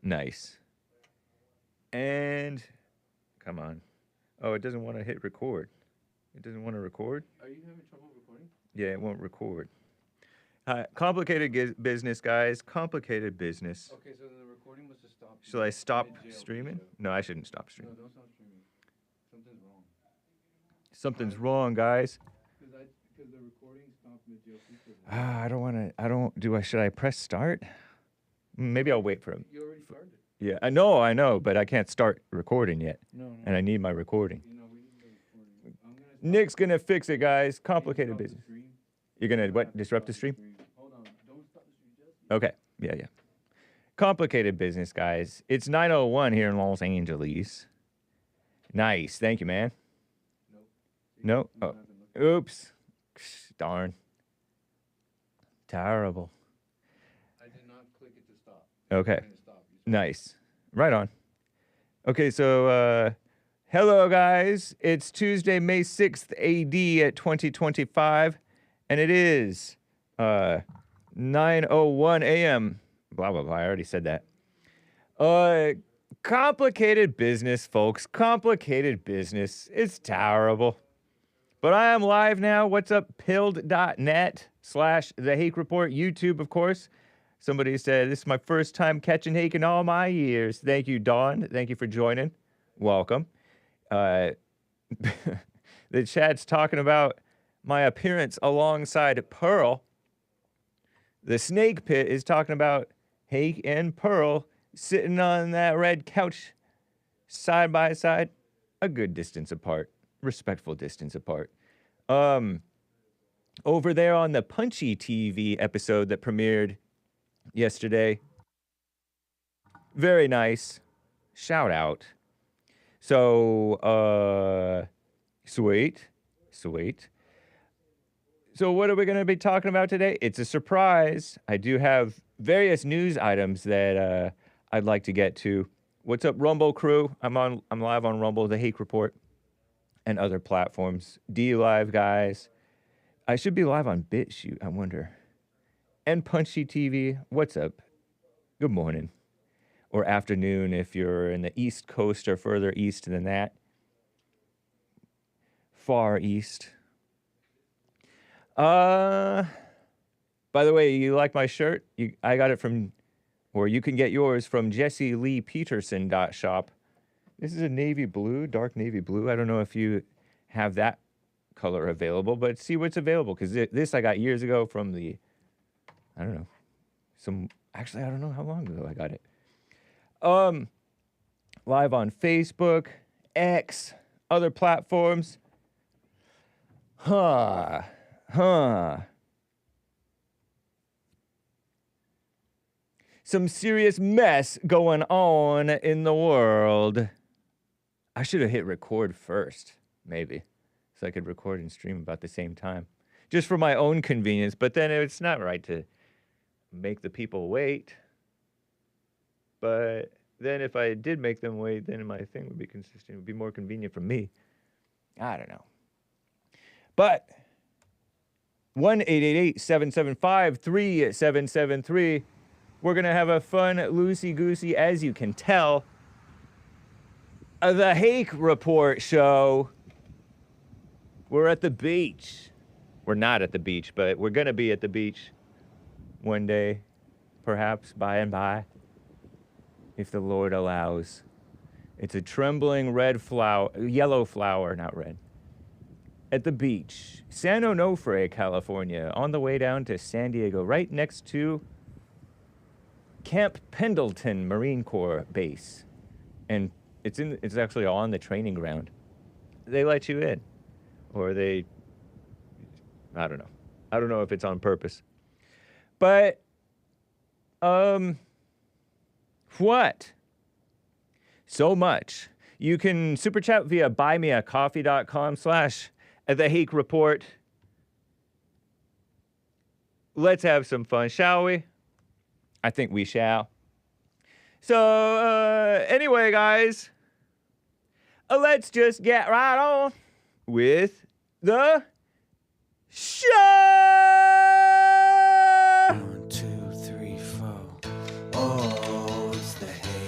Nice. And come on. Oh, it doesn't want to hit record. It doesn't want to record? Are you having trouble recording? Yeah, it won't record. Complicated business, guys. Complicated business. Okay, so the recording must have stopped. Should I stop streaming? No, I shouldn't stop No, streaming. don't stop streaming. Something's wrong. Something's wrong, guys. Because the recording stopped mid-jail feature. I don't want to. Should I press start? Maybe I'll wait for him. You already started. Yeah, I know, but I can't start recording yet. No. And I need my recording. You know, we need the recording. Nick's gonna fix it, guys. Complicated business. You're gonna what? Disrupt the stream? Hold on. Don't stop the stream just. Okay. Yeah. Complicated business, guys. It's 9:01 here in Los Angeles. Nice. Thank you, man. Nope. No. Oh. Oops. Darn. Terrible. I did not click it to stop. Okay. Stop. Nice. Right on. Okay, so hello guys. It's Tuesday, May 6th, AD at 2025, and it is 9:01 a.m. Blah blah blah. I already said that. Complicated business, folks. Complicated business. It's terrible. But I am live now. What's up? Pilled.net/The Hake Report. YouTube, of course. Somebody said, this is my first time catching Hake in all my years. Thank you, Dawn. Thank you for joining. Welcome. The chat's talking about my appearance alongside Pearl. The Snake Pit is talking about Hake and Pearl sitting on that red couch side by side, a good distance apart, respectful distance apart. Over there on the Punchy TV episode that premiered yesterday. Very nice. Shout out. So, sweet. So what are we going to be talking about today? It's a surprise. I do have various news items that I'd like to get to. What's up, Rumble crew? I'm live on Rumble, The Hake Report, and other platforms. D-Live, guys. I should be live on BitChute, I wonder. And Punchy TV, what's up? Good morning. Or afternoon if you're in the East Coast or further east than that. Far east. By the way, you like my shirt? I got it from, or you can get yours from JesseLeePeterson.shop. This is a navy blue, dark navy blue. I don't know if you have that color available, but see what's available. Because this I got years ago from the, I don't know. Actually, I don't know how long ago I got it. Live on Facebook, X, other platforms. Some serious mess going on in the world. I should have hit record first, maybe, so I could record and stream about the same time. Just for my own convenience, but then it's not right to make the people wait. But then if I did make them wait, then my thing would be consistent. It would be more convenient for me. I don't know. But 1-888-775-3773. We're going to have a fun, loosey-goosey, as you can tell, The Hake Report show. We're at the beach. We're not at the beach, but we're going to be at the beach one day, perhaps, by and by, if the Lord allows. It's a trembling yellow flower, not red, at the beach, San Onofre, California, on the way down to San Diego, right next to Camp Pendleton Marine Corps Base. And it's actually on the training ground. They let you in. Or I don't know. I don't know if it's on purpose. But, what? So much. You can super chat via buymeacoffee.com/The Hake Report. Let's have some fun, shall we? I think we shall. So, anyway, guys, let's just get right on with the show! 1, 2, 3, 4. Oh, it's the Hake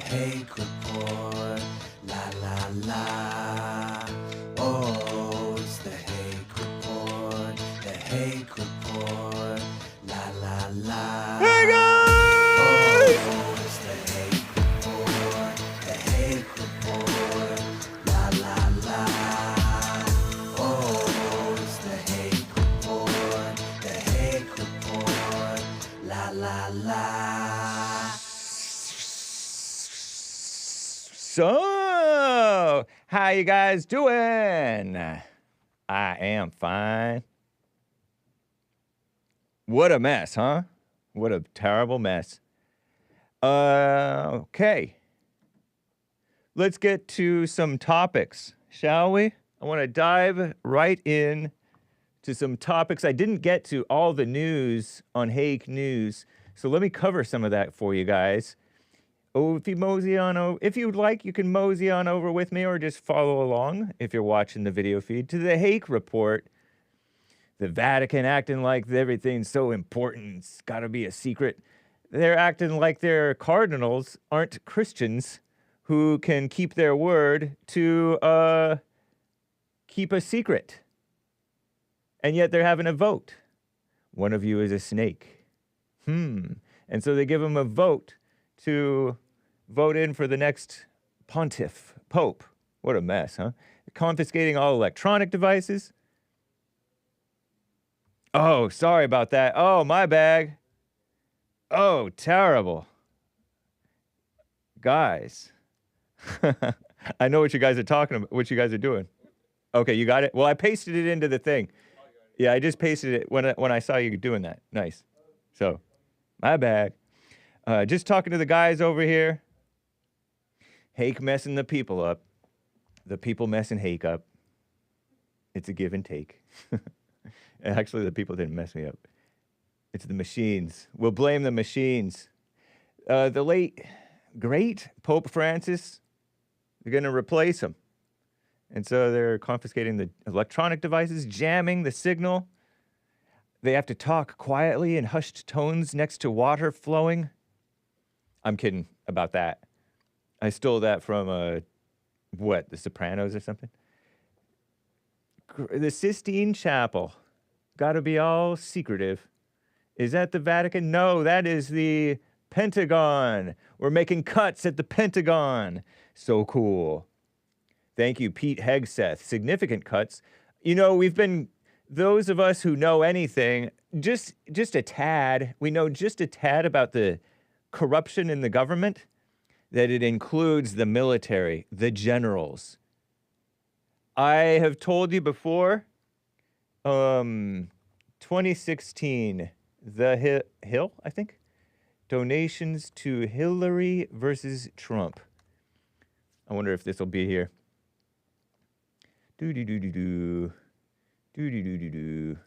Hake report. La la la. Oh, it's the Hake report. The Hake report. La la la. Hey guys! Oh, it's the Hake report. The Hake report. La la la. Oh, it's the Hake report. The Hake report. La la la. So, how you guys doing? I am fine. What a mess, huh? What a terrible mess. Okay. Let's get to some topics, shall we? I want to dive right in to some topics. I didn't get to all the news on Hake News, so let me cover some of that for you guys. Oh, if you mosey on over, if you'd like, you can mosey on over with me or just follow along if you're watching the video feed to the Hake report. The Vatican acting like everything's so important, it's got to be a secret. They're acting like their cardinals aren't Christians who can keep their word to keep a secret. And yet they're having a vote. One of you is a snake. And so they give them a vote to vote in for the next pope. What a mess, huh? Confiscating all electronic devices. Oh, sorry about that. Oh, my bag. Oh, terrible. Guys. I know what you guys are talking about, what you guys are doing. Okay, you got it? Well, I pasted it into the thing. Yeah, I just pasted it when I saw you doing that. Nice. So, my bag. Just talking to the guys over here. Hake messing the people up. The people messing Hake up. It's a give and take. Actually, the people didn't mess me up. It's the machines. We'll blame the machines. The late, great Pope Francis, they're going to replace him. And so they're confiscating the electronic devices, jamming the signal. They have to talk quietly in hushed tones next to water flowing. I'm kidding about that. I stole that from, The Sopranos or something? The Sistine Chapel. Got to be all secretive. Is that the Vatican? No, that is the Pentagon. We're making cuts at the Pentagon. So cool. Thank you, Pete Hegseth. Significant cuts. You know, we've been, those of us who know anything, just a tad, we know just a tad about the corruption in the government, that it includes the military, the generals. I have told you before, 2016, the Hill, I think, donations to Hillary versus Trump. I wonder if this will be here. Do-do-do-do-do. Do-do-do-do-do.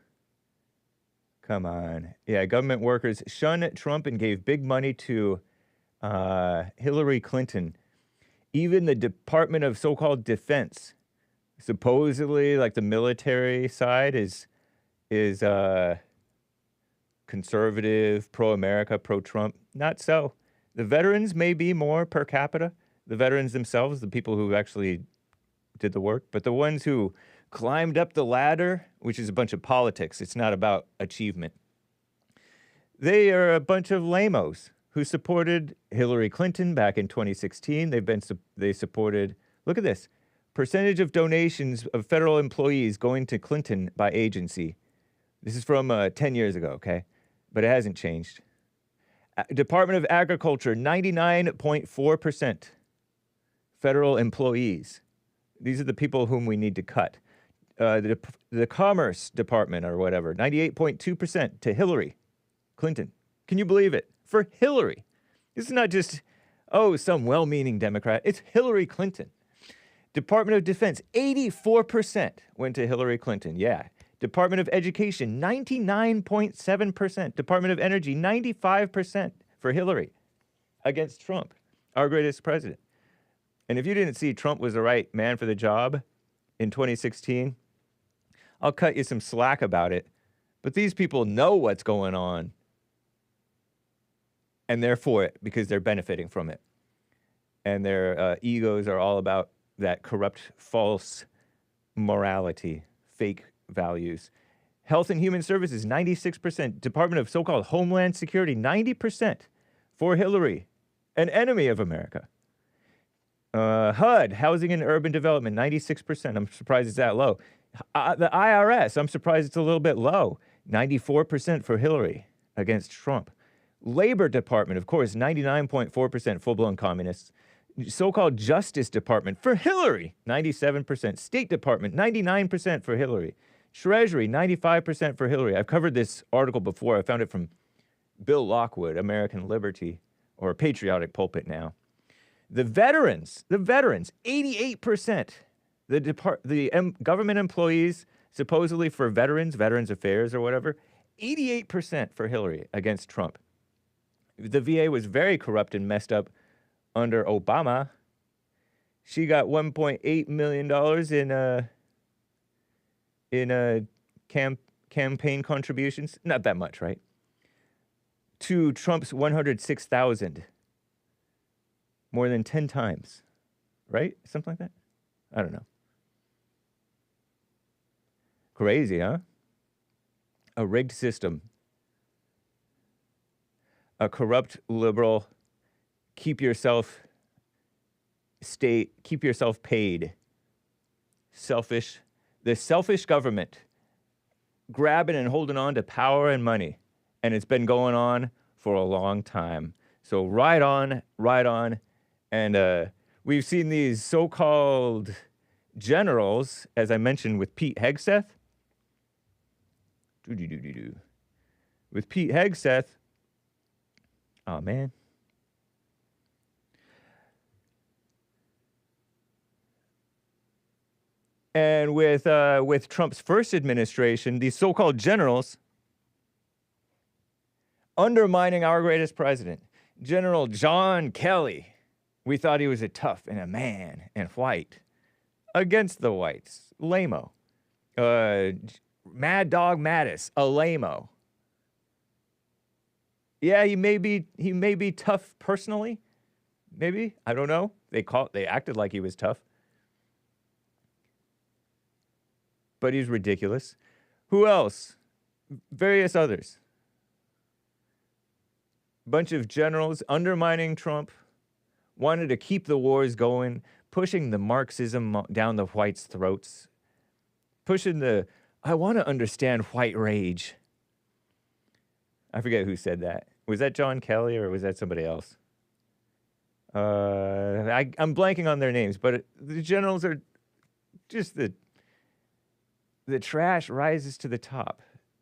Come on. Yeah, government workers shun Trump and gave big money to Hillary Clinton. Even the Department of so-called Defense, supposedly, like the military side is conservative, pro-America, pro-Trump. Not so. The veterans may be more per capita. The veterans themselves, the people who actually did the work, but the ones who climbed up the ladder, which is a bunch of politics, it's not about achievement. They are a bunch of lamos who supported Hillary Clinton back in 2016. They supported, look at this, percentage of donations of federal employees going to Clinton by agency. This is from 10 years ago, okay? But it hasn't changed. Department of Agriculture, 99.4% federal employees. These are the people whom we need to cut. The Commerce Department or whatever, 98.2% to Hillary Clinton. Can you believe it? For Hillary. This is not just, some well-meaning Democrat. It's Hillary Clinton. Department of Defense, 84% went to Hillary Clinton. Yeah. Department of Education, 99.7%. Department of Energy, 95% for Hillary against Trump, our greatest president. And if you didn't see Trump was the right man for the job in 2016, I'll cut you some slack about it. But these people know what's going on. And they're for it because they're benefiting from it. and their egos are all about that corrupt, false morality, fake values. Health and Human Services, 96%. Department of so-called Homeland Security, 90% for Hillary, an enemy of America. HUD, Housing and Urban Development, 96%. I'm surprised it's that low. The IRS, I'm surprised it's a little bit low. 94% for Hillary against Trump. Labor Department, of course, 99.4% full-blown communists. So-called Justice Department for Hillary, 97%. State Department, 99% for Hillary. Treasury, 95% for Hillary. I've covered this article before. I found it from Bill Lockwood, American Liberty, or Patriotic Pulpit now. The veterans, 88%. The government employees, supposedly for Veterans Affairs or whatever, 88% for Hillary against Trump. The VA was very corrupt and messed up under Obama. She got $1.8 million in campaign contributions. Not that much, right? To Trump's 106,000. More than 10 times, right? Something like that? I don't know. Crazy, huh? A rigged system. A corrupt liberal, keep yourself paid. Selfish. The selfish government grabbing and holding on to power and money. And it's been going on for a long time. So right on. And we've seen these so-called generals, as I mentioned with Pete Hegseth. With Pete Hegseth, oh man. And with Trump's first administration, these so-called generals undermining our greatest president, General John Kelly. We thought he was a tough and a man and white against the whites. Lame-o. Mad Dog Mattis, a lame-o. Yeah, he may be tough personally. Maybe. I don't know. They acted like he was tough. But he's ridiculous. Who else? Various others. Bunch of generals undermining Trump, wanted to keep the wars going, pushing the Marxism down the whites' throats, pushing I want to understand white rage. I forget who said that. Was that John Kelly or was that somebody else? I'm blanking on their names, but the generals are just the trash rises to the top.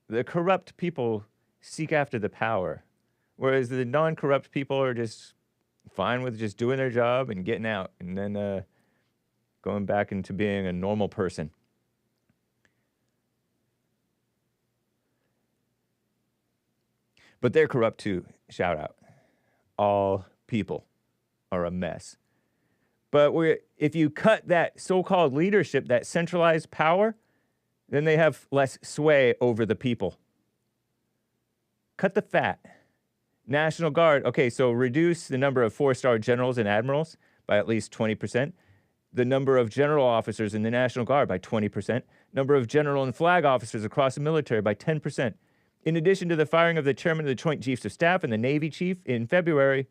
The corrupt people seek after the power, whereas the non-corrupt people are just fine with just doing their job and getting out and then going back into being a normal person. But they're corrupt too. Shout out. All people are a mess. But if you cut that so-called leadership, that centralized power, then they have less sway over the people. Cut the fat. National Guard. Okay, so reduce the number of four-star generals and admirals by at least 20%. The number of general officers in the National Guard by 20%. Number of general and flag officers across the military by 10%. In addition to the firing of the chairman of the Joint Chiefs of Staff and the Navy chief in February,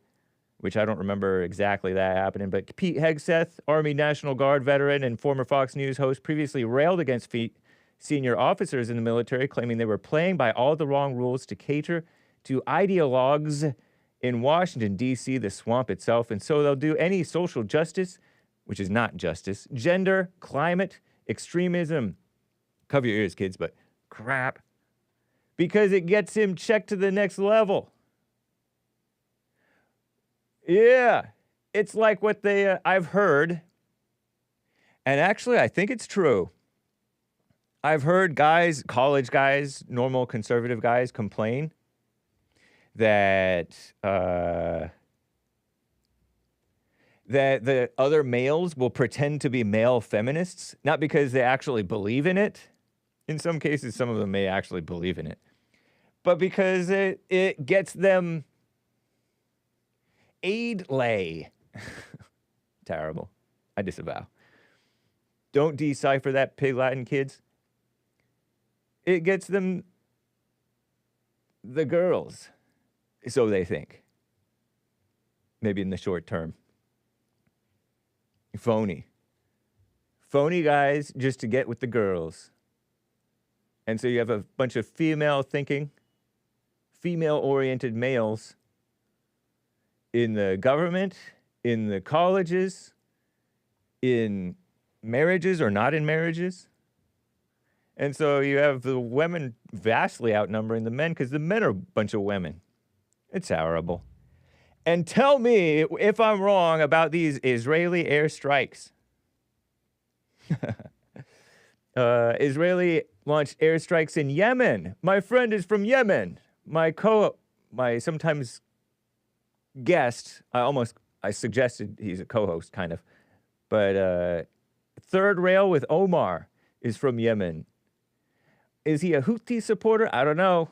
which I don't remember exactly that happening, but Pete Hegseth, Army National Guard veteran and former Fox News host, previously railed against senior officers in the military, claiming they were playing by all the wrong rules to cater to ideologues in Washington, D.C., the swamp itself, and so they'll do any social justice, which is not justice, gender, climate, extremism, cover your ears, kids, but crap, because it gets him checked to the next level. Yeah, it's like what I've heard, and actually I think it's true. I've heard guys, college guys, normal conservative guys complain that the other males will pretend to be male feminists, not because they actually believe in it. In some cases, some of them may actually believe in it, but because it gets them aid lay. Terrible. I disavow. Don't decipher that pig Latin, kids. It gets them the girls, so they think. Maybe in the short term. Phony. Phony guys just to get with the girls. And so you have a bunch of female-thinking, female-oriented males in the government, in the colleges, in marriages or not in marriages. And so you have the women vastly outnumbering the men because the men are a bunch of women. It's horrible. And tell me if I'm wrong about these Israeli airstrikes. Israeli launched airstrikes in Yemen. My friend is from Yemen. My sometimes guest, I suggested he's a co-host, kind of. But Third Rail with Omar is from Yemen. Is he a Houthi supporter? I don't know.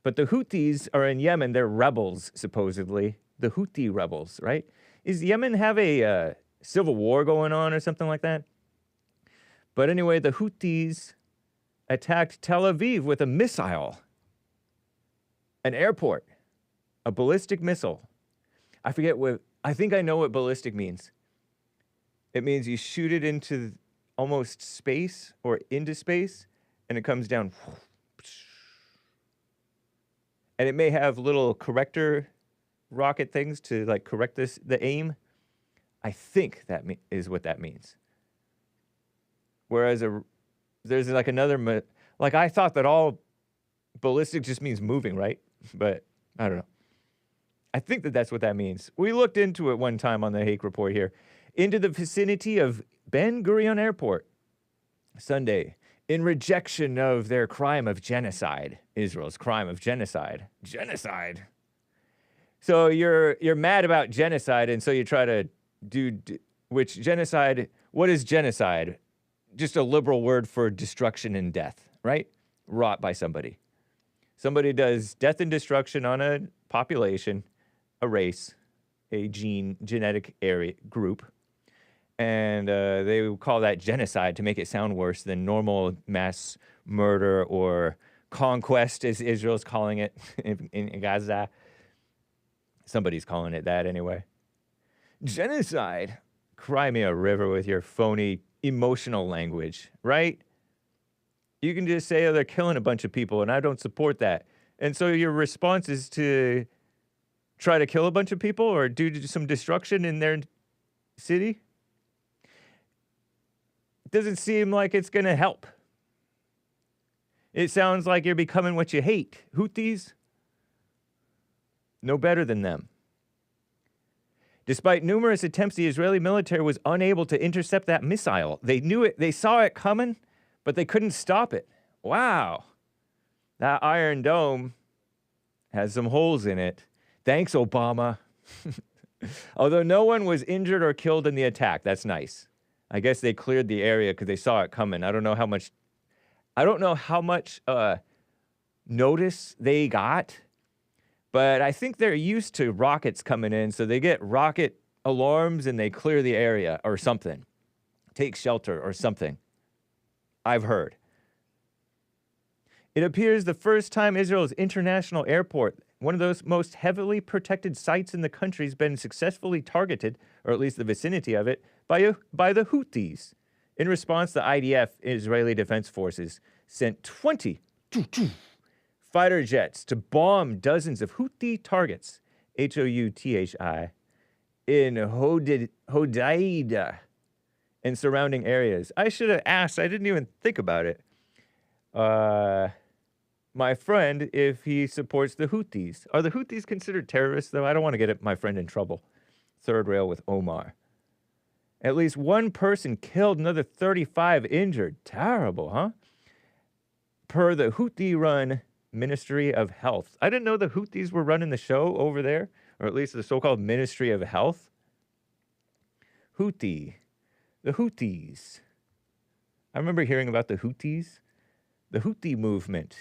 But the Houthis are in Yemen. They're rebels, supposedly. The Houthi rebels, right? Is Yemen have a civil war going on or something like that? But anyway, the Houthis attacked Tel Aviv with a missile. An airport. A ballistic missile. I think I know what ballistic means. It means you shoot it into almost space or into space, and it comes down. And it may have little corrector rocket things to like correct the aim. I think that is what that means. Whereas there's like another, like I thought that all ballistic just means moving, right? But I don't know. I think that that's what that means. We looked into it one time on the Hake report here. Into the vicinity of Ben Gurion Airport Sunday in rejection of their crime of genocide, Israel's crime of genocide. Genocide. So you're mad about genocide, and so you try to which genocide, what is genocide? Just a liberal word for destruction and death, right? Wrought by somebody. Somebody does death and destruction on a population, a race, a genetic area group. And they call that genocide to make it sound worse than normal mass murder or conquest, as Israel's calling it in Gaza. Somebody's calling it that anyway. Genocide. Cry me a river with your phony emotional language, right? You can just say, oh, they're killing a bunch of people, and I don't support that. And so your response is to try to kill a bunch of people or do some destruction in their city? It doesn't seem like it's going to help. It sounds like you're becoming what you hate. Houthis? No better than them. Despite numerous attempts, the Israeli military was unable to intercept that missile. They knew it, they saw it coming, but they couldn't stop it. Wow. That Iron Dome has some holes in it. Thanks, Obama. Although no one was injured or killed in the attack. That's nice. I guess they cleared the area because they saw it coming. I don't know how much notice they got, but I think they're used to rockets coming in, so they get rocket alarms and they clear the area or something. Take shelter or something. I've heard. It appears the first time Israel's international airport, one of those most heavily protected sites in the country, has been successfully targeted, or at least the vicinity of it, by the Houthis. In response, the IDF, Israeli Defense Forces, sent 20 fighter jets to bomb dozens of Houthi targets, Houthi, in Hodeida and surrounding areas. I should have asked. I didn't even think about it. My friend, if he supports the Houthis. Are the Houthis considered terrorists, though? I don't want to get my friend in trouble. Third Rail with Omar. At least one person killed, another 35 injured. Terrible, huh? Per the Houthi-run Ministry of Health. I didn't know the Houthis were running the show over there, or at least the so-called Ministry of Health. Houthi. The Houthis. I remember hearing about the Houthis. The Houthi movement.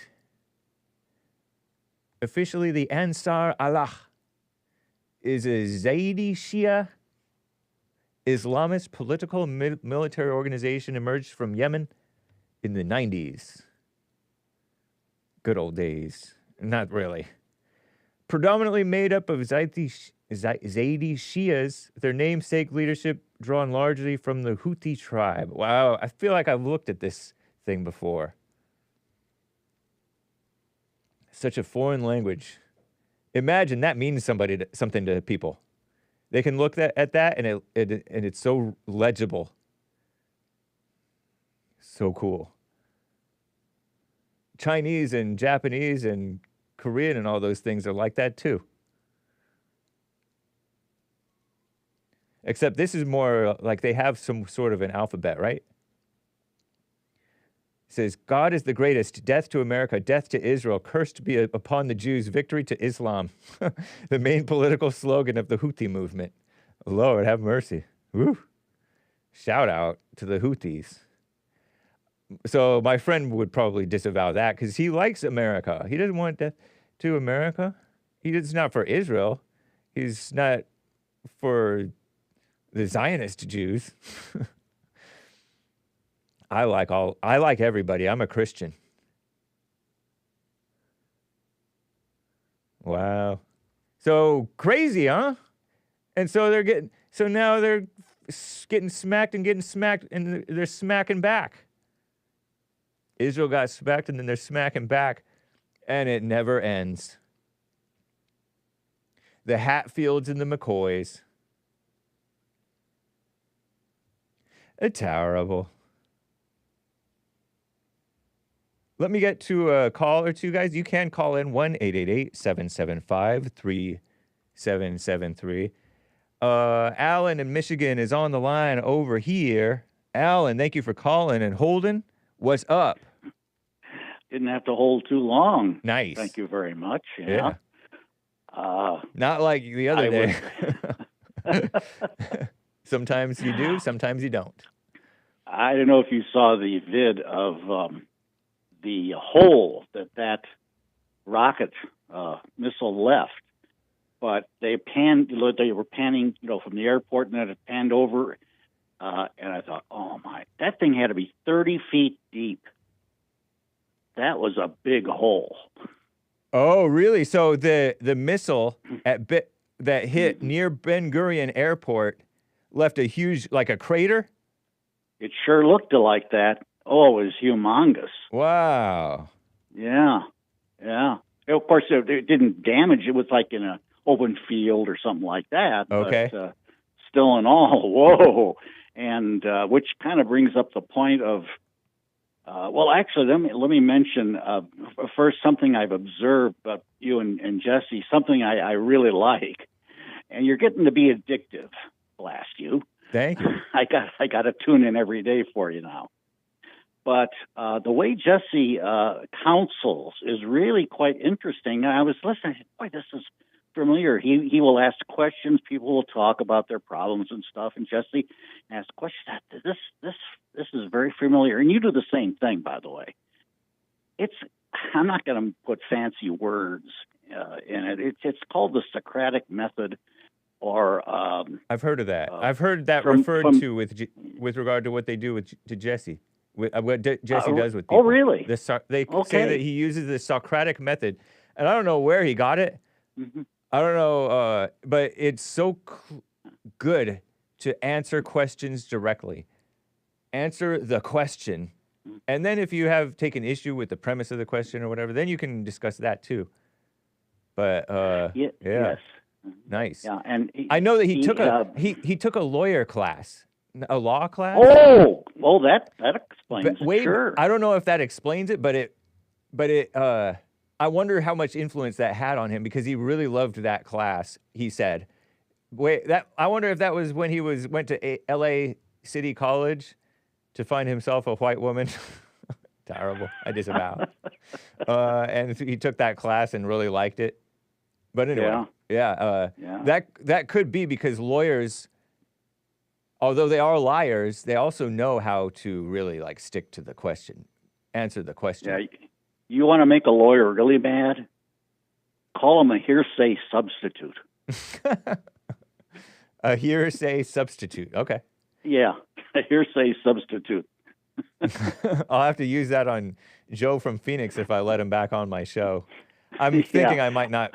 Officially, the Ansar Allah is a Zaidi Shia Islamist political and military organization emerged from Yemen in the 90s. Good old days. Not really. Predominantly made up of Zaidi Shias, their namesake leadership drawn largely from the Houthi tribe. Wow, I feel like I've looked at this thing before. Such a foreign language. Imagine that means something to people. They can look at that and it's so legible. So cool. Chinese and Japanese and Korean and all those things are like that too. Except this is more like they have some sort of an alphabet, right? It says, God is the greatest, death to America, death to Israel, cursed be upon the Jews, victory to Islam. The main political slogan of the Houthi movement. Lord, have mercy. Woo. Shout out to the Houthis. So my friend would probably disavow that because he likes America. He doesn't want death to America. He's not for Israel. He's not for the Zionist Jews. I like everybody. I'm a Christian. Wow. So crazy, huh? And so now they're getting smacked and they're smacking back. Israel got smacked and then they're smacking back and it never ends. The Hatfields and the McCoys. It's terrible. Let me get to a call or two, guys. You can call in 1-888-775-3773. Alan in Michigan is on the line over here. Alan, thank you for calling and holding. What's up? Didn't have to hold too long. Nice. Thank you very much. Yeah. Not like the other day. Sometimes you do, sometimes you don't. I don't know if you saw the vid of the hole that rocket missile left, but they were panning, from the airport, and then it panned over, and I thought, oh my, that thing had to be 30 feet deep. That was a big hole. Oh, really? So the missile that hit near Ben Gurion Airport left a huge, like a crater? It sure looked like that. Oh, it was humongous. Wow. Yeah. Of course, it didn't damage. It was like in an open field or something like that. Okay. But still in all, whoa. And which kind of brings up the point of, well, actually, let me mention first something I've observed about you and Jesse, something I really like. And you're getting to be addictive, blast you. Thank you. I got to tune in every day for you now. But the way Jesse counsels is really quite interesting. I was listening. Boy, this is familiar. He will ask questions. People will talk about their problems and stuff. And Jesse asks questions. This is very familiar. And you do the same thing, by the way. I'm not going to put fancy words in it. It's called the Socratic method. Or I've heard of that. I've heard that referred to with regard to what they do to Jesse. What Jesse does with people. Oh, really? They say that he uses the Socratic method, and I don't know where he got it. Mm-hmm. I don't know, but it's so good to answer questions directly. Answer the question, and then if you have taken issue with the premise of the question or whatever, then you can discuss that too. But yeah. Yes. Nice. Yeah, and I know that he took a lawyer class, a law class. Oh, well, that explains it. Sure. I don't know if that explains it, but it. I wonder how much influence that had on him because he really loved that class. He said, I wonder if that was when he went to L.A. City College to find himself a white woman. Terrible. I disavow. And he took that class and really liked it. But anyway, yeah. That could be because lawyers, although they are liars, they also know how to really stick to the question, answer the question. Yeah, you want to make a lawyer really mad? Call him a hearsay substitute. A hearsay substitute. Okay. Yeah, a hearsay substitute. I'll have to use that on Joe from Phoenix if I let him back on my show. I'm thinking I might not,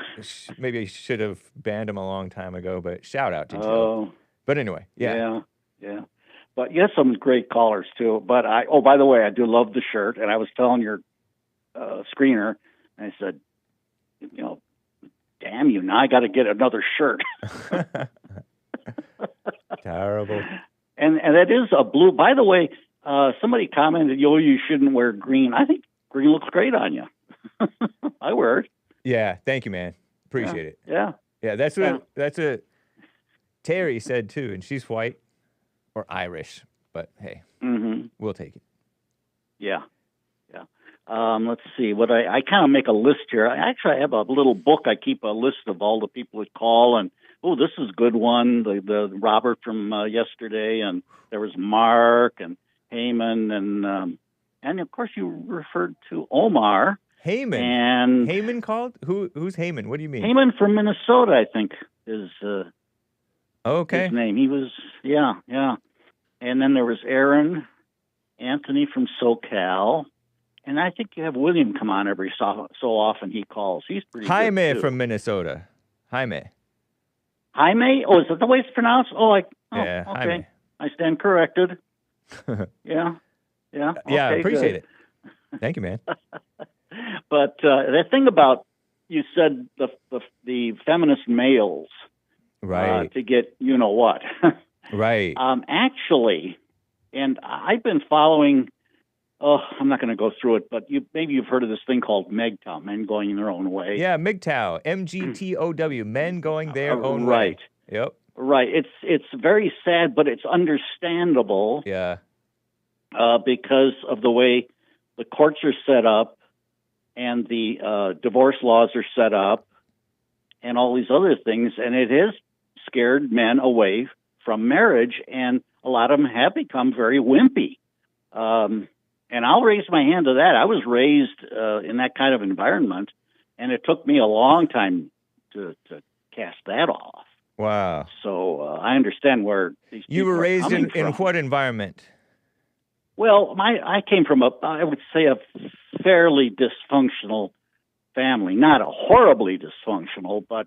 maybe I should have banned him a long time ago, but shout out to Joe. Oh, But anyway, yeah. yeah. But you have some great callers too. But oh, by the way, I do love the shirt. And I was telling your screener, and I said, you know, damn you, now I got to get another shirt. Terrible. And that is a blue. By the way, somebody commented, you shouldn't wear green. I think green looks great on you. I wear it. Yeah, thank you, man. Appreciate it. Yeah. Yeah, that's what Terry said too, and she's white or Irish, but hey, we'll take it. Yeah. Let's see. What I kind of make a list here. I have a little book. I keep a list of all the people that call, and this is a good one. The Robert from yesterday, and there was Mark and Heyman, and of course you referred to Omar. Heyman. And Heyman called? Who's Heyman? What do you mean? Heyman from Minnesota, I think, is okay. his name. He was, yeah. And then there was Aaron, Anthony from SoCal, and I think you have William come on every so often. He calls. He's pretty Jaime good too. from Minnesota. Jaime? Oh, is that the way it's pronounced? Yeah, okay. Jaime. I stand corrected. Yeah. Yeah, Okay, appreciate good. it. Thank you, man. But the thing about, you said the feminist males, Right. to get you know what. Right. Actually, and I've been following. I'm not going to go through it, but maybe you've heard of this thing called MGTOW, men going their own way. Yeah, MGTOW, MGTOW, men going their own right. way. Yep. Right. It's very sad, but it's understandable. Yeah. Because of the way the courts are set up and the divorce laws are set up and all these other things. And it has scared men away from marriage. And a lot of them have become very wimpy. And I'll raise my hand to that. I was raised in that kind of environment, and it took me a long time to cast that off. Wow. So I understand where these people You were raised are coming in from. what environment? Well, I came from I would say a fairly dysfunctional family. Not a horribly dysfunctional, but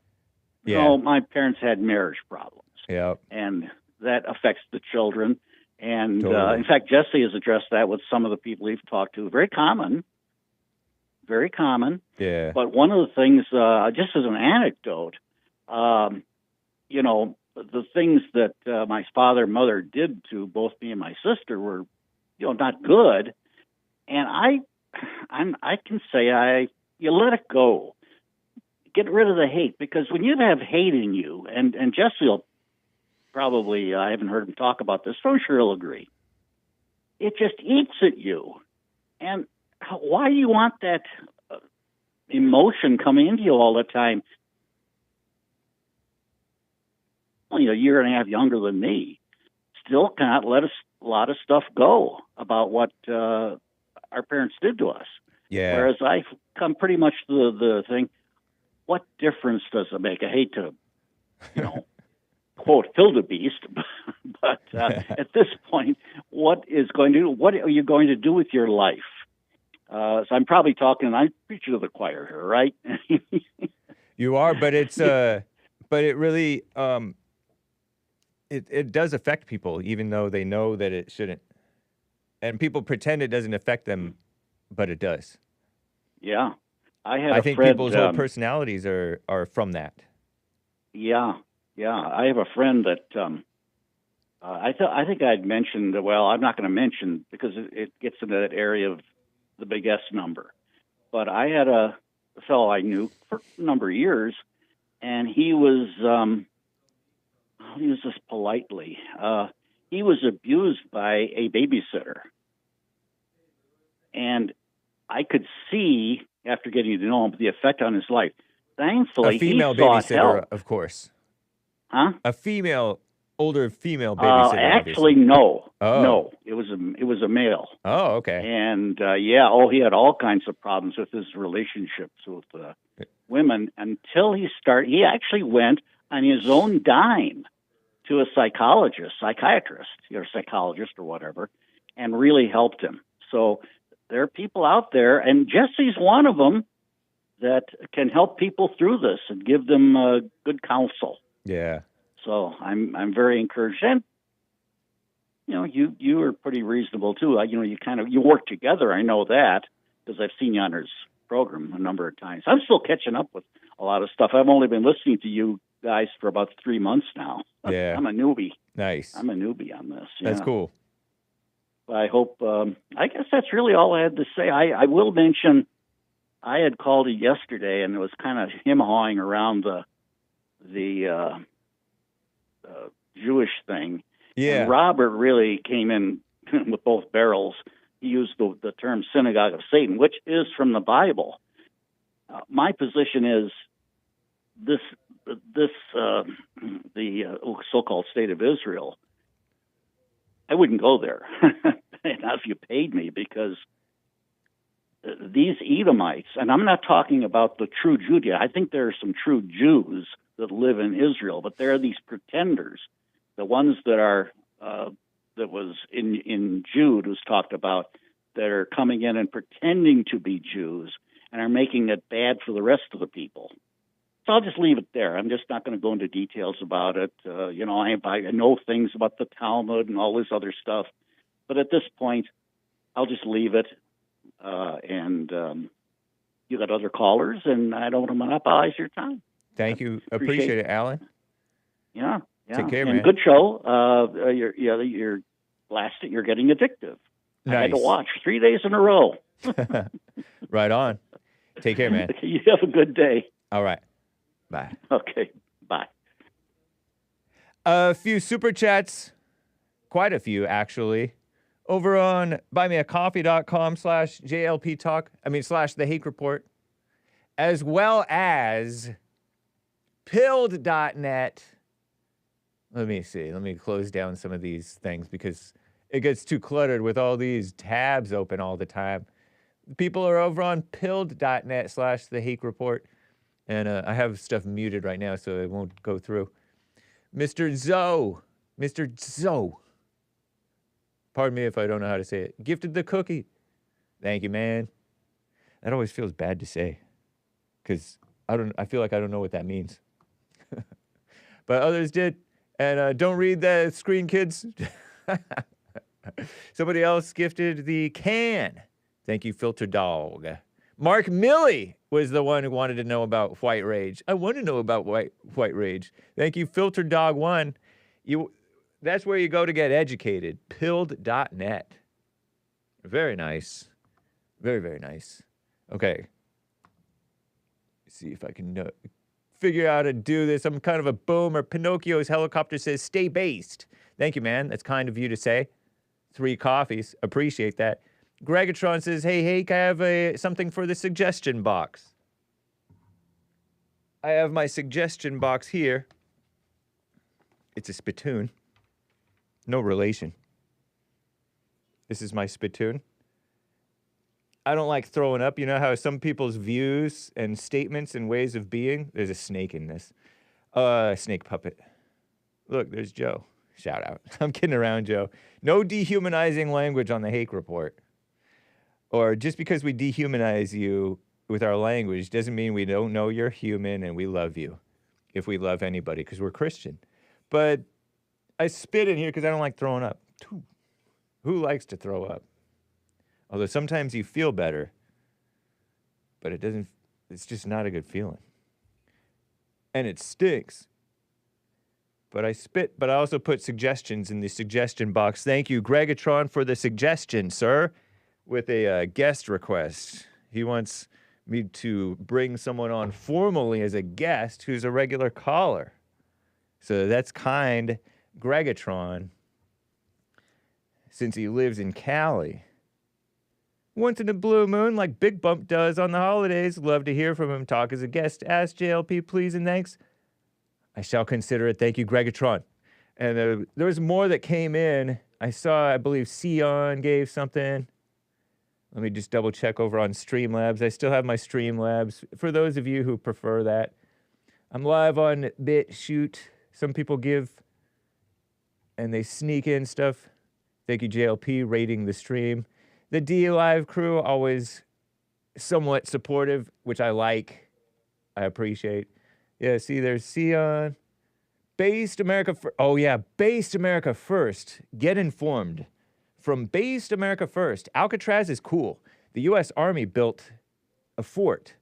my parents had marriage problems. Yep. And that affects the children. And Totally. in fact, Jesse has addressed that with some of the people he's talked to. Very common. Yeah. But one of the things, just as an anecdote, the things that my father and mother did to both me and my sister were, not good. And I can say you let it go. Get rid of the hate, because when you have hate in you, and Jesse will probably, I haven't heard him talk about this, so I'm sure he'll agree. It just eats at you. And why do you want that emotion coming into you all the time? Only a year and a half younger than me, still cannot let a lot of stuff go about what our parents did to us. Yeah. Whereas I've come pretty much to the thing, what difference does it make? I hate to, quote, wildebeest, but at this point, what are you going to do with your life? So I'm probably I'm preaching to the choir here, right? You are, but it's but it really it does affect people, even though they know that it shouldn't. And people pretend it doesn't affect them, but it does. Yeah. I think people's whole personalities are from that. Yeah. I have a friend that I think I'd mentioned. Well, I'm not going to mention because it gets into that area of the big S number. But I had a fellow I knew for a number of years, and he was just politely. He was abused by a babysitter, and I could see after getting to know him the effect on his life. Thankfully, A female he sought babysitter, help. of course. Huh? Older female babysitter. Actually, obviously. no. Oh. No, it was a male. Oh, okay. And he had all kinds of problems with his relationships with women until he actually went on his own dime to a psychiatrist, or psychologist or whatever, and really helped him. So there are people out there, and Jesse's one of them, that can help people through this and give them good counsel. Yeah. So I'm very encouraged. And you are pretty reasonable too. You work together. I know that because I've seen you on his program a number of times. I'm still catching up with a lot of stuff. I've only been listening to you guys for about 3 months now. Yeah. I'm a newbie. Nice. I'm a newbie on this. Yeah. That's cool. I hope. I guess that's really all I had to say. I will mention. I had called it yesterday, and it was kind of him-hawing around the Jewish thing. Yeah. And Robert really came in with both barrels. He used the term synagogue of Satan, which is from the Bible. My position is the so-called state of Israel. I wouldn't go there, not if you paid me, because these Edomites, and I'm not talking about the true Judea. I think there are some true Jews that live in Israel, but there are these pretenders, the ones that are that was in Jude was talked about, that are coming in and pretending to be Jews and are making it bad for the rest of the people. So I'll just leave it there. I'm just not going to go into details about it. I know things about the Talmud and all this other stuff, but at this point, I'll just leave it. You got other callers, and I don't want to monopolize your time. Thank you. Appreciate it, Alan. Yeah. Take care, and man. Good show. You're blasting. You're getting addictive. Nice. I had to watch 3 days in a row. Right on. Take care, man. You have a good day. All right. Bye. Okay. Bye. A few super chats. Quite a few, actually. Over on buymeacoffee.com/JLP talk. /the Hake Report. As well as pilled.net. Let me see. Let me close down some of these things because it gets too cluttered with all these tabs open all the time. People are over on pilled.net/the Hake Report. And I have stuff muted right now, so it won't go through. Mr. Zoe. Pardon me if I don't know how to say it. Gifted the cookie. Thank you, man. That always feels bad to say, because I feel like I don't know what that means. But others did. And don't read the screen, kids. Somebody else gifted the can. Thank you, Filter Dog. Mark Milley was the one who wanted to know about white rage. I want to know about white rage. Thank you, Filter Dog 1. That's where you go to get educated. Pilled.net. Very nice. Very, very nice. Okay. Let's see if I can figure out how to do this. I'm kind of a boomer. Pinocchio's helicopter says, stay based. Thank you, man. That's kind of you to say. 3 coffees. Appreciate that. Gregatron says, hey, Hake, I have something for the suggestion box. I have my suggestion box here. It's a spittoon. No relation. This is my spittoon. I don't like throwing up. You know how some people's views and statements and ways of being, there's a snake in this. Snake puppet. Look, there's Joe. Shout out. I'm kidding around, Joe. No dehumanizing language on the Hake Report. Or just because we dehumanize you with our language doesn't mean we don't know you're human and we love you. If we love anybody, because we're Christian. But I spit in here because I don't like throwing up. Who likes to throw up? Although sometimes you feel better, but it's just not a good feeling. And it stinks. But I spit, but I also put suggestions in the suggestion box. Thank you, Gregatron, for the suggestion, sir, with a guest request. He wants me to bring someone on formally as a guest who's a regular caller. So that's kind Gregatron, since he lives in Cali. Once in a blue moon, like Big Bump does on the holidays. Love to hear from him. Talk as a guest. Ask JLP, please and thanks. I shall consider it. Thank you, Gregatron. And there was more that came in. I saw, I believe, Sion gave something. Let me just double check over on Streamlabs. I still have my Streamlabs. For those of you who prefer that, I'm live on BitChute. Some people give and they sneak in stuff. Thank you, JLP, rating the stream. The D Live crew, always somewhat supportive, which I like. I appreciate. Yeah, see, there's Sion. Based America First. Oh, yeah, Based America First. Get informed. From Based America First. Alcatraz is cool. The U.S. Army built a fort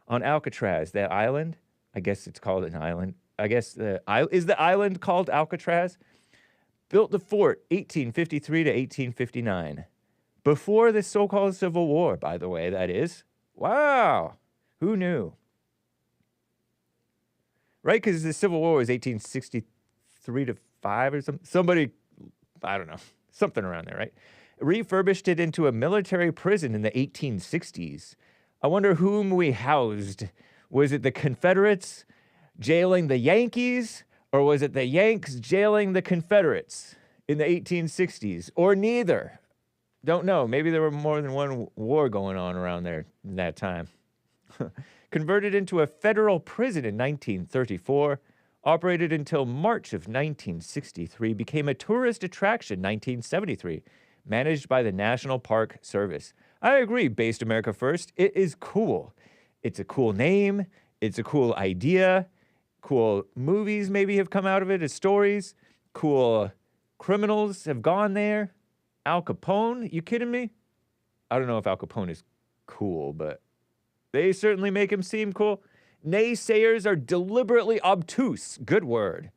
on Alcatraz, that island. I guess it's called an island. I guess is the island called Alcatraz? Built the fort 1853 to 1859. Before the so-called Civil War, by the way, that is. Wow. Who knew? Right, because the Civil War was 1863 to 5 or something. Somebody, I don't know, something around there, right? Refurbished it into a military prison in the 1860s. I wonder whom we housed. Was it the Confederates jailing the Yankees, or was it the Yanks jailing the Confederates in the 1860s? Or neither? Don't know. Maybe there were more than one war going on around there in that time. Converted into a federal prison in 1934, operated until March of 1963, became a tourist attraction 1973, managed by the National Park Service. I agree, Based America First. It is cool. It's a cool name. It's a cool idea. Cool movies maybe have come out of it as stories. Cool criminals have gone there. Al Capone, you kidding me? I don't know if Al Capone is cool, but they certainly make him seem cool. Naysayers are deliberately obtuse. Good word.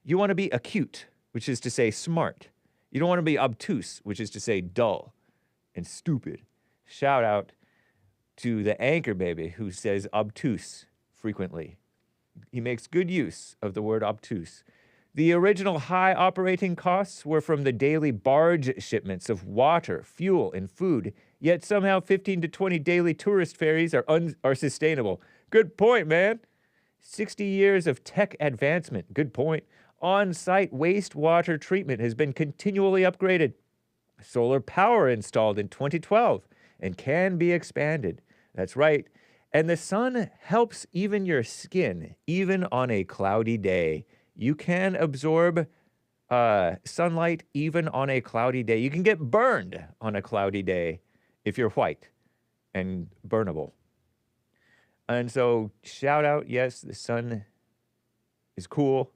You want to be acute, which is to say smart. You don't want to be obtuse, which is to say dull and stupid. Shout out to the anchor baby who says obtuse frequently. He makes good use of the word obtuse. The original high operating costs were from the daily barge shipments of water, fuel, and food, yet somehow 15 to 20 daily tourist ferries are sustainable. Good point, man. 60 years of tech advancement. Good point. On-site wastewater treatment has been continually upgraded. Solar power installed in 2012 and can be expanded. That's right. And the sun helps even your skin, even on a cloudy day. You can absorb sunlight even on a cloudy day. You can get burned on a cloudy day if you're white and burnable. And so, shout out, yes, the sun is cool.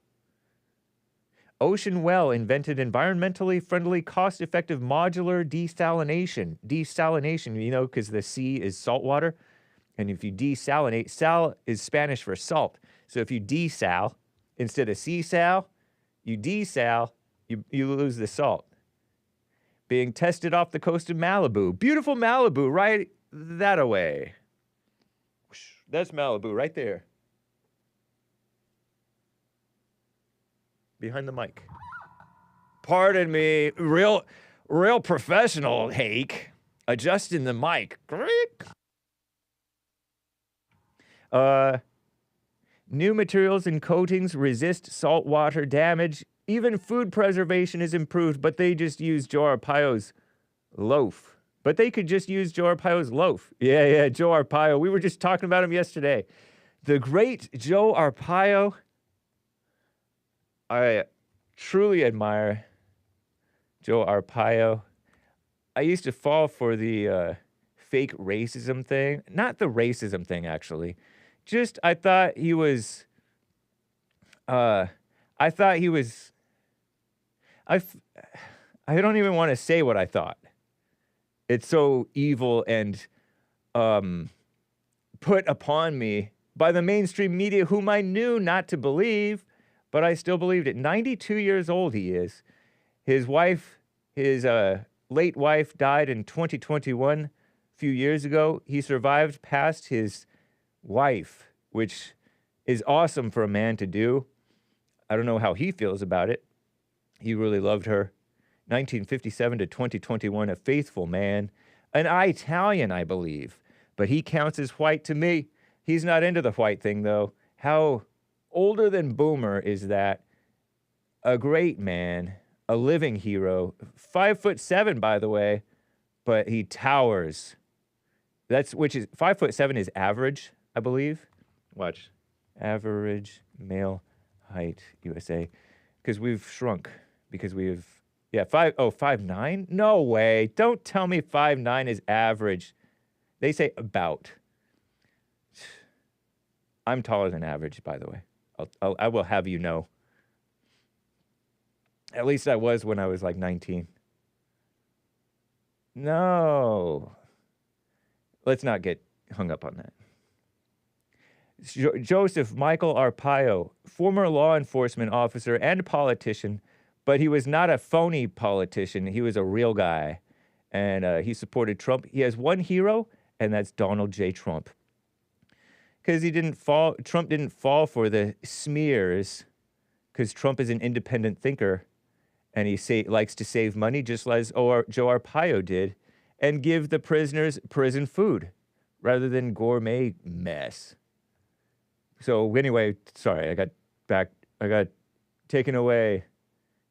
Ocean Well invented environmentally friendly, cost-effective modular desalination. Desalination, you know, because the sea is salt water. And if you desalinate, sal is Spanish for salt. So if you desal, instead of sea-sal, you desal, you lose the salt. Being tested off the coast of Malibu. Beautiful Malibu, right that-a-way. That's Malibu right there. Behind the mic. Pardon me, real professional, Hake. Adjusting the mic. New materials and coatings resist saltwater damage. Even food preservation is improved, but they just use Joe Arpaio's loaf. But they could just use Joe Arpaio's loaf. Yeah, Joe Arpaio. We were just talking about him yesterday. The great Joe Arpaio. I truly admire Joe Arpaio. I used to fall for the fake racism thing. Not the racism thing, actually. Just, I thought he was, I don't even want to say what I thought. It's so evil and put upon me by the mainstream media, whom I knew not to believe, but I still believed it. 92 years old he is. His wife, his late wife died in 2021, a few years ago. He survived past his wife, which is awesome for a man to do. I don't know how he feels about it. He really loved her. 1957 to 2021, a faithful man. An Italian, I believe. But he counts as white to me. He's not into the white thing, though. How older than Boomer is that? A great man. A living hero. 5'7", by the way. But he towers. Which is 5'7" is average, I believe. Watch. Average male height, USA. Because we've shrunk. because we've, 5'9"? No way. Don't tell me 5'9" is average. They say about. I'm taller than average, by the way. I will have you know. At least I was when I was like 19. No. Let's not get hung up on that. Joseph Michael Arpaio, former law enforcement officer and politician, but he was not a phony politician. He was a real guy, and he supported Trump. He has one hero, and that's Donald J. Trump. Because Trump didn't fall for the smears, because Trump is an independent thinker, and he likes to save money, just as Joe Arpaio did, and give the prisoners prison food, rather than gourmet mess. So anyway, sorry, I got taken away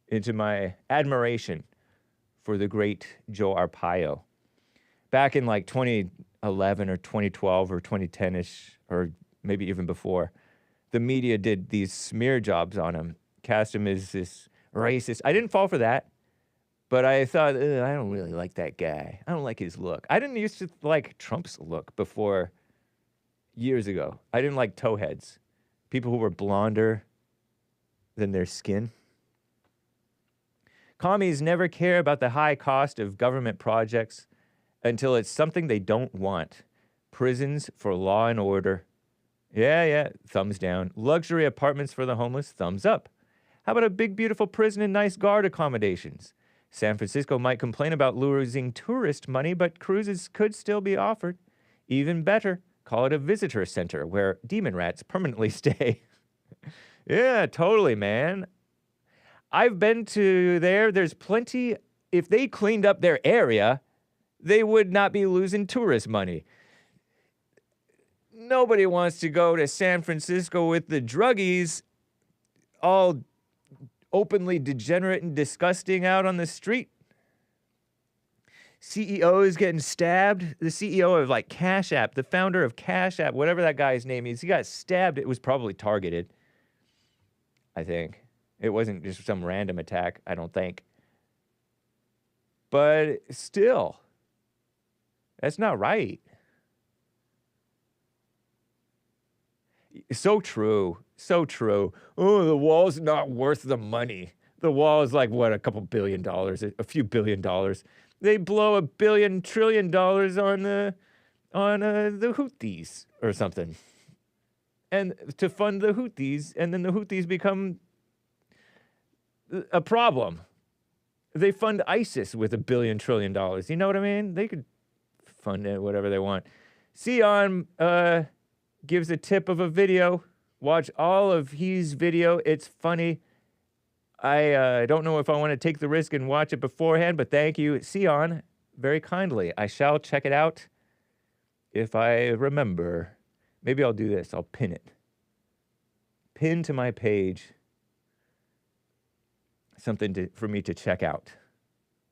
into my admiration for the great Joe Arpaio. Back in like 2011 or 2012 or 2010-ish, or maybe even before, the media did these smear jobs on him, cast him as this racist. I didn't fall for that, but I thought, I don't really like that guy. I don't like his look. I didn't used to like Trump's look before years ago. I didn't like towheads, people who were blonder than their skin. Commies never care about the high cost of government projects until it's something they don't want. Prisons for law and order. Yeah, thumbs down. Luxury apartments for the homeless, thumbs up. How about a big, beautiful prison and nice guard accommodations? San Francisco might complain about losing tourist money, but cruises could still be offered. Even better, call it a visitor center where demon rats permanently stay. Yeah, totally, man. I've been to there. There's plenty. If they cleaned up their area, they would not be losing tourist money. Nobody wants to go to San Francisco with the druggies all openly degenerate and disgusting out on the street. CEO is getting stabbed. The CEO of like Cash App, the founder of Cash App, whatever that guy's name is, he got stabbed. It was probably targeted, I think. It wasn't just some random attack, I don't think. But still, that's not right. So true. So true. Oh, the wall's not worth the money. The wall is like, what, a couple $1 billion, a few $1 billion. They blow $1 billion trillion on the Houthis or something. And to fund the Houthis, and then the Houthis become a problem. They fund ISIS with $1 billion trillion. You know what I mean? They could fund it, whatever they want. Sion gives a tip of a video. Watch all of his video. It's funny. I don't know if I want to take the risk and watch it beforehand, but thank you, Sion, very kindly. I shall check it out if I remember. Maybe I'll do this. I'll pin it. Pin to my page. Something for me to check out.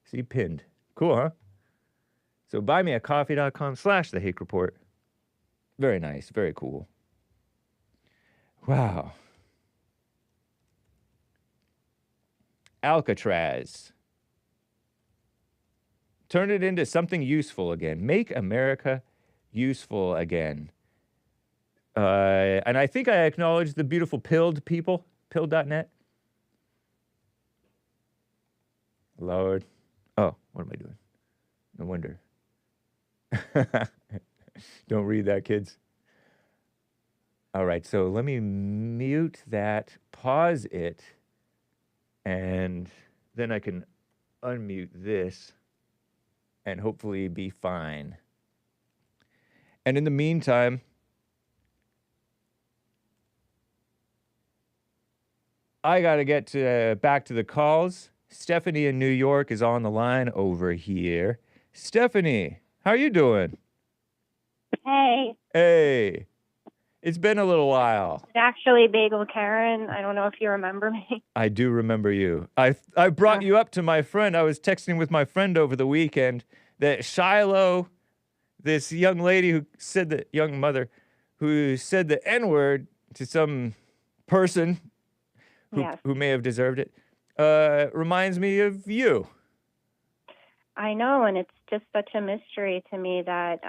See, pinned. Cool, huh? So buymeacoffee.com/The Hake Report. Very nice. Very cool. Wow. Alcatraz. Turn it into something useful again. Make America useful again. And I think I acknowledge the beautiful pilled people, pilled.net. Lord. Oh, what am I doing? No wonder. Don't read that, kids. All right, so let me mute that, pause it, and then I can unmute this and hopefully be fine. And in the meantime, I got to get back to the calls. Stephanie in New York is on the line over here. Stephanie, how are you doing? Hey. Hey. It's been a little while. It's actually Bagel Karen. I don't know if you remember me. I do remember you. I brought you up to my friend. I was texting with my friend over the weekend that Shiloh, this young lady who said the young mother who said the N-word to some person who may have deserved it. reminds me of you. I know, and it's just such a mystery to me that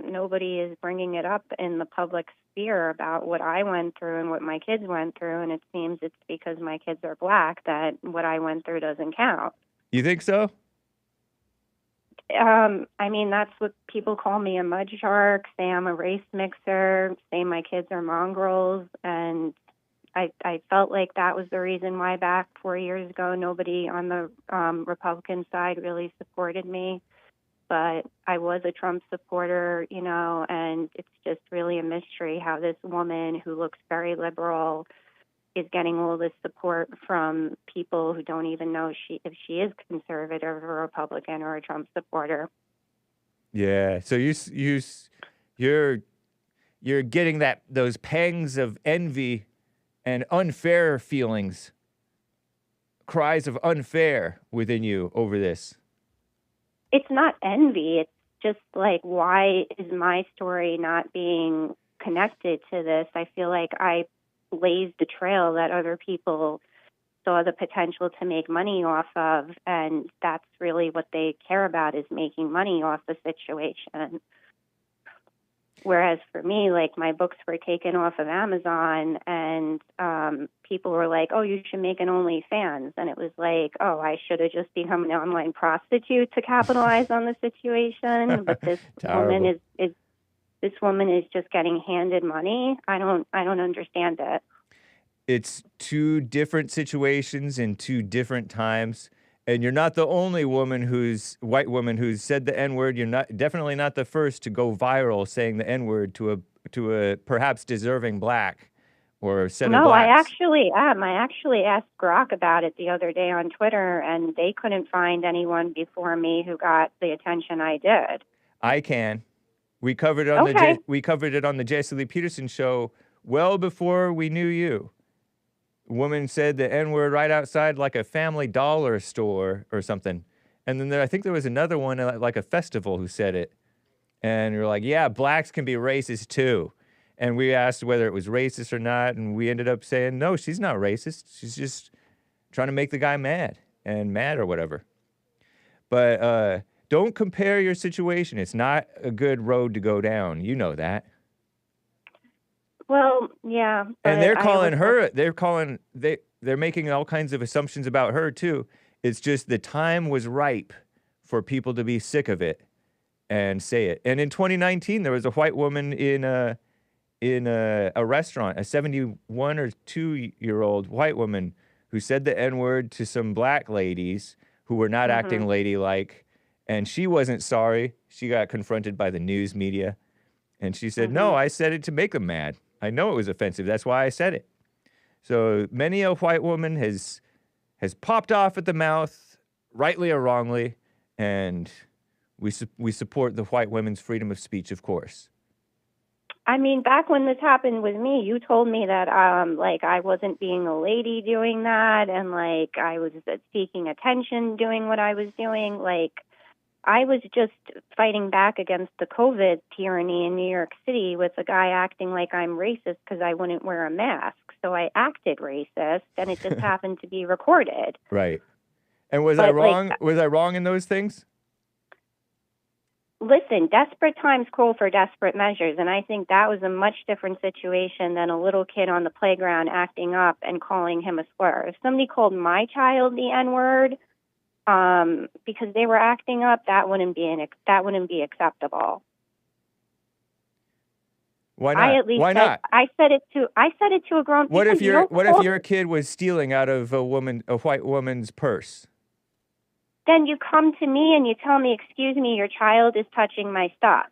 nobody is bringing it up in the public sphere about what I went through and what my kids went through, and it seems it's because my kids are black that what I went through doesn't count. You think so? I mean, that's what people call me, a mud shark, say I'm a race mixer, say my kids are mongrels, and I felt like that was the reason why back 4 years ago nobody on the Republican side really supported me. But I was a Trump supporter, you know, and it's just really a mystery how this woman who looks very liberal is getting all this support from people who don't even know if she is conservative or a Republican or a Trump supporter. Yeah. So you're getting those pangs of envy and unfair feelings, cries of unfair within you over this. It's not envy. It's just like, why is my story not being connected to this? I feel like I blazed the trail that other people saw the potential to make money off of, and that's really what they care about, is making money off the situation. Whereas for me, like, my books were taken off of Amazon, and people were like, oh, you should make an OnlyFans. And it was like, oh, I should have just become an online prostitute to capitalize on the situation. But this woman is just getting handed money. I don't understand it. It's two different situations in two different times. And you're not the only white woman who's said the N-word. You're definitely not the first to go viral saying the N-word to a perhaps deserving black or set of blacks. No, I actually am. I actually asked Grok about it the other day on Twitter, and they couldn't find anyone before me who got the attention I did. I can. We covered it on we covered it on the Jesse Lee Peterson show well before we knew you. A woman said the N-word right outside like a Family Dollar store or something. And then I think there was another one at like a festival who said it. And you're like, yeah, blacks can be racist too. And we asked whether it was racist or not, and we ended up saying, no, she's not racist. She's just trying to make the guy mad or whatever. But don't compare your situation. It's not a good road to go down. You know that. Well, yeah. And they're calling her, they're making all kinds of assumptions about her too. It's just the time was ripe for people to be sick of it and say it. And in 2019, there was a white woman in a restaurant, a 71 or 2-year-old white woman who said the N-word to some black ladies who were not acting ladylike. And she wasn't sorry. She got confronted by the news media. And she said, no, I said it to make them mad. I know it was offensive. That's why I said it. So many a white woman has popped off at the mouth, rightly or wrongly, and we support the white women's freedom of speech, of course. I mean, back when this happened with me, you told me that, like, I wasn't being a lady doing that, and, like, I was seeking attention doing what I was doing. Like, I was just fighting back against the COVID tyranny in New York City with a guy acting like I'm racist because I wouldn't wear a mask. So I acted racist, and it just happened to be recorded. Right. And was I wrong? Like, was I wrong in those things? Listen, desperate times call for desperate measures, and I think that was a much different situation than a little kid on the playground acting up and calling him a slur. If somebody called my child the N-word, because they were acting up, that wouldn't be acceptable. Why not? Why not? I said it to a grown. What if your kid was stealing out of a white woman's purse? Then you come to me and you tell me, excuse me, your child is touching my stuff.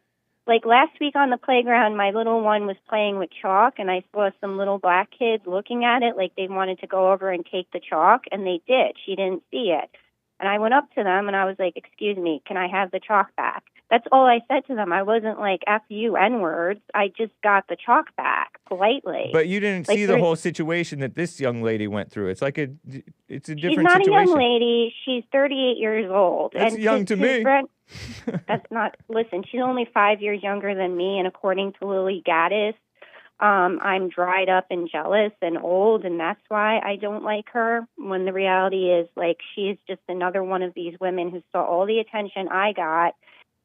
Like last week on the playground, my little one was playing with chalk, and I saw some little black kids looking at it like they wanted to go over and take the chalk, and they did. She didn't see it. And I went up to them and I was like, excuse me, can I have the chalk back? That's all I said to them. I wasn't like, F you, N-words. I just got the chalk back politely. But you didn't see the whole situation that this young lady went through. It's like it's a different situation. She's not a young lady. She's 38 years old. That's young to me. That's not, listen, she's only 5 years younger than me. And according to Lily Gaddis, I'm dried up and jealous and old, and that's why I don't like her, when the reality is, like, she is just another one of these women who saw all the attention I got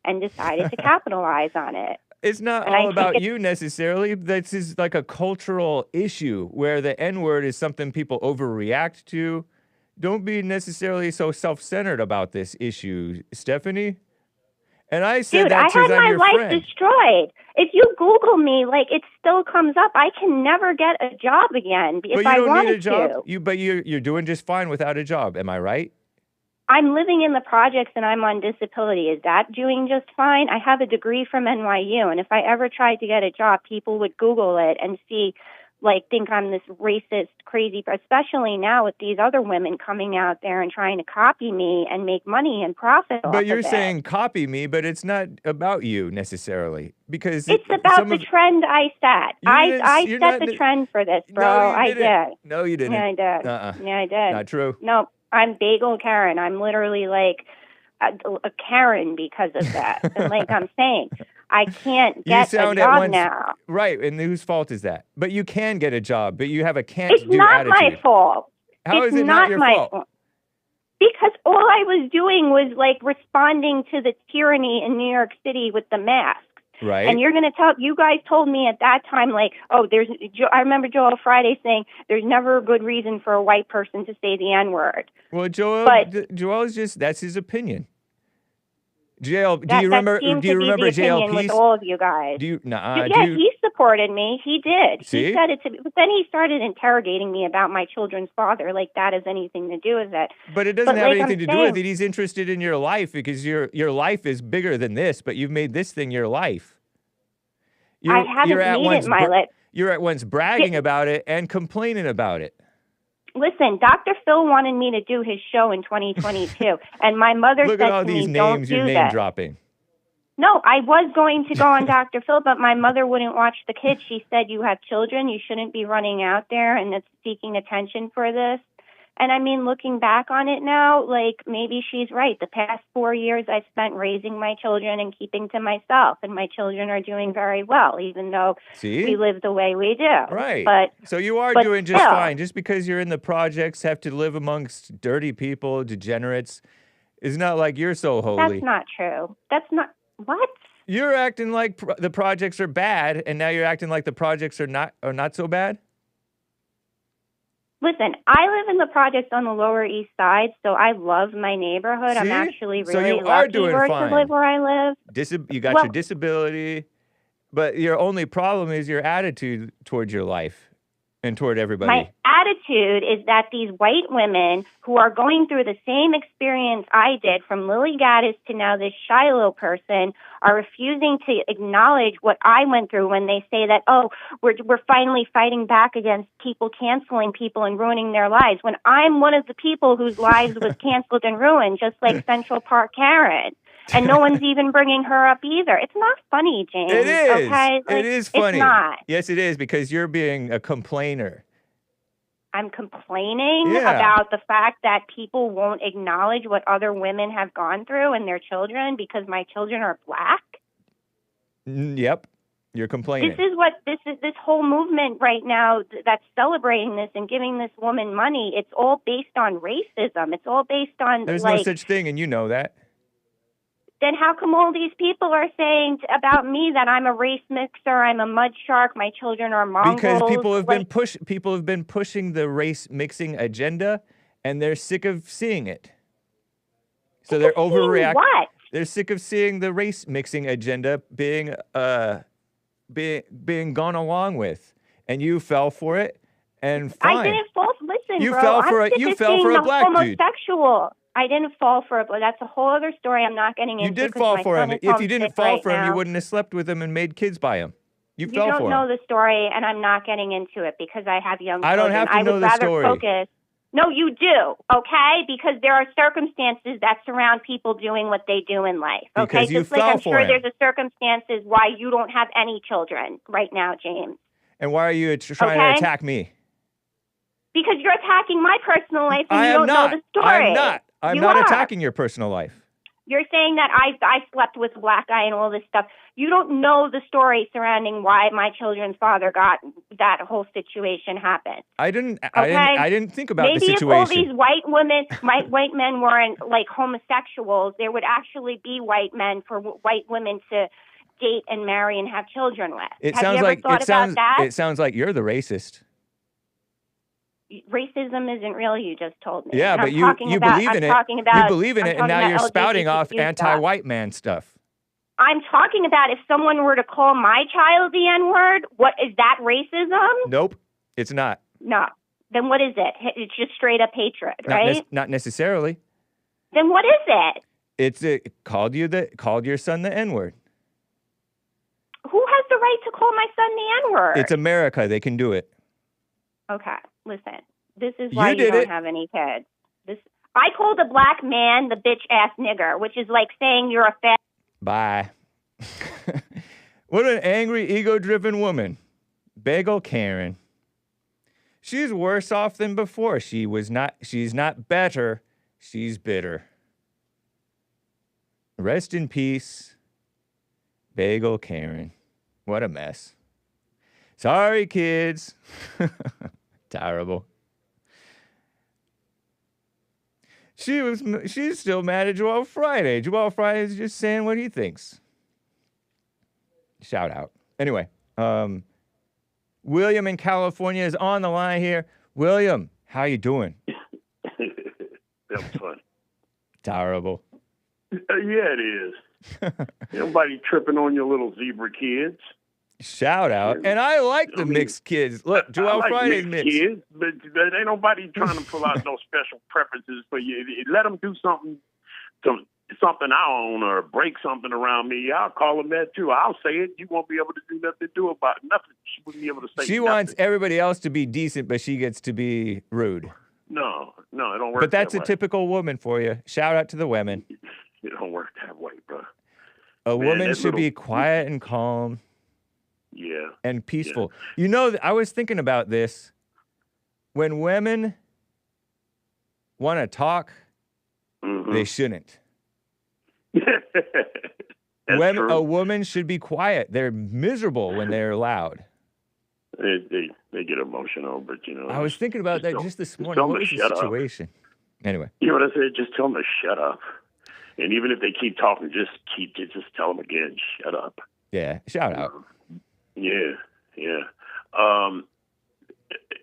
and decided to capitalize on it. It's not And I all think about it's- you necessarily. This is like a cultural issue where the N-word is something people overreact to. Don't be necessarily so self-centered about this issue, Stephanie. And I said Dude, that I because had I'm my your life friend. destroyed. If you Google me, like, it still comes up. I can never get a job again if But I you don't wanted need a job. to. But you're doing just fine without a job. Am I right? I'm living in the projects and I'm on disability. Is that doing just fine? I have a degree from NYU, and if I ever tried to get a job, people would Google it and see, like, think I'm this racist, crazy, especially now with these other women coming out there and trying to copy me and make money and profit off But you're of it. saying copy me, but it's not about you necessarily because It's about the trend I set. I set the trend for this, bro. I did. No, you didn't. Yeah, I did. Uh-uh. Yeah, I did. Not true. No, I'm Bagel Karen. I'm literally like a Karen because of that. And like I'm saying, I can't get a job now. Right, and whose fault is that? But you can get a job, but you have a It's can't-do not attitude. my fault. How It's is it not your my fault? Because all I was doing was like responding to the tyranny in New York City with the masks. Right. And you're going to tell, you guys told me at that time, like, oh, I remember Joel Friday saying there's never a good reason for a white person to say the N-word. Well, Joel is just, that's his opinion. JL, do you remember JLP? With all of you guys. He supported me. He did. See? He said it to me, but then he started interrogating me about my children's father, like that has anything to do with it. But it doesn't have anything to do with it. He's interested in your life because your life is bigger than this, but you've made this thing your life. I haven't made it my life. You're at once bragging about it and complaining about it. Listen, Dr. Phil wanted me to do his show in 2022, and my mother Look said at all to these me, names don't you're do name that. dropping. No, I was going to go on Dr. Phil, but my mother wouldn't watch the kids. She said, you have children. You shouldn't be running out there and it's seeking attention for this. And I mean, looking back on it now, like, maybe she's right. The past 4 years I've spent raising my children and keeping to myself, and my children are doing very well, even though we live the way we do. Right. So you are but doing just still, fine. Just because you're in the projects, have to live amongst dirty people, degenerates, it's not like you're so holy. That's not true. That's not, what? You're acting like the projects are bad, and now you're acting like the projects are not so bad? Listen, I live in the projects on the Lower East Side, so I love my neighborhood. I'm actually really lucky to live where I live. You got your disability, but your only problem is your attitude towards your life and toward everybody. My attitude is that these white women who are going through the same experience I did, from Lily Gaddis to now this Shiloh person, are refusing to acknowledge what I went through when they say that, oh, we're finally fighting back against people canceling people and ruining their lives, when I'm one of the people whose lives was canceled and ruined, just like Central Park Karen. And no one's even bringing her up either. It's not funny, James. It is. Okay? It is funny. It's not. Yes, it is, because you're being a complainer. I'm complaining about the fact that people won't acknowledge what other women have gone through and their children because my children are black. Yep. You're complaining. This whole movement right now that's celebrating this and giving this woman money. It's all based on racism. It's all based on There's no such thing, and you know that. Then how come all these people are saying about me that I'm a race mixer, I'm a mud shark, my children are Mongols? Because people have been pushing the race mixing agenda, and they're sick of seeing it. So they're overreacting. What? They're sick of seeing the race mixing agenda being gone along with, and you fell for it. And fine. I didn't fall. Listen, you bro, fell for a black homosexual. Dude. I didn't fall for it, but that's a whole other story I'm not getting into. You did fall for him. If you didn't fall for him, you wouldn't have slept with him and made kids by him. You fell for him. You don't know the story, and I'm not getting into it because I have young children. I don't have to know the story. Focus. No, you do, okay? Because there are circumstances that surround people doing what they do in life, okay? Because you fell for him. I'm sure there's a circumstances why you don't have any children right now, James. And why are you trying to attack me? Because you're attacking my personal life and you don't know the story. I'm not. I'm not attacking your personal life. You're saying that I slept with a black guy and all this stuff. You don't know the story surrounding why my children's father got that whole situation happened. I didn't think about Maybe the situation. if all these white men weren't like homosexuals, there would actually be white men for white women to date and marry and have children with. Have you ever thought about that? It sounds like you're the racist. Racism isn't real, you just told me. Yeah, And but you believe in it. You believe in it, and now you're spouting off anti-white man stuff. I'm talking about if someone were to call my child the N-word, what is that racism? Nope, it's not. No. Then what is it? It's just straight up hatred, right? Not necessarily. Then what is it? Called your son the N-word. Who has the right to call my son the N-word? It's America. They can do it. Okay, listen. This is why you don't have any kids. I called a black man the bitch-ass nigger, which is like saying you're a fat... Bye. What an angry, ego-driven woman. Bagel Karen. She's worse off than before. She's not better. She's bitter. Rest in peace, Bagel Karen. What a mess. Sorry, kids. Terrible. She's still mad at Joel Friday. Joel Friday's just saying what he thinks. Shout out. Anyway, William in California is on the line here. William, how you doing? That was fun. Terrible. Yeah, it is. Nobody tripping on your little zebra kids. Shout out. And I like the mixed kids. Look, Joel Friday's mixed. Kids, but ain't nobody trying to pull out no special preferences for you. Let them do something I own or break something around me. I'll call them that too. I'll say it. You won't be able to do nothing to do about it. Nothing. She wouldn't be able to say She nothing. wants everybody else to be decent, but she gets to be rude. No, it don't work. But that's that a way. typical woman for you. Shout out to the women. It don't work that way, bro. A woman should be quiet and calm. Yeah. And peaceful. Yeah. You know, I was thinking about this. When women want to talk, they shouldn't. A woman should be quiet. They're miserable when they're loud. They get emotional, but you know. I was thinking about that just this morning. What was the situation? Anyway. You know what I said? Just tell them to shut up. And even if they keep talking, just tell them again, shut up. Yeah, shout out. Yeah.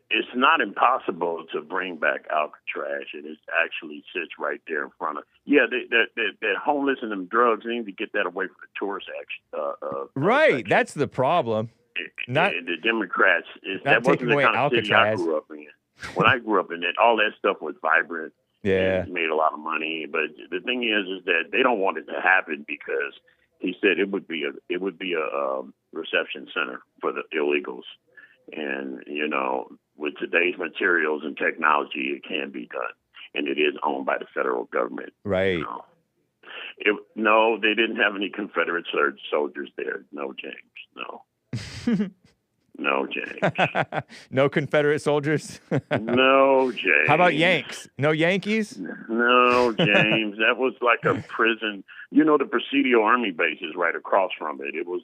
It's not impossible to bring back Alcatraz, and it actually sits right there in front of. Yeah, that homeless and them drugs. They need to get that away from the tourist action. Right, section. That's the problem. Not the Democrats. Not that wasn't taking the away kind of city I Alcatraz. grew up in. When I grew up in it, all that stuff was vibrant. Yeah, and made a lot of money. But the thing is that they don't want it to happen because he said it would be a reception center for the illegals. And, you know, with today's materials and technology, it can be done. And it is owned by the federal government. Right. You know. No, they didn't have any Confederate soldiers there. No, James. No. No, James. No Confederate soldiers? No, James. How about Yanks? No Yankees? No, James. That was like a prison. You know, the Presidio Army base is right across from it. It was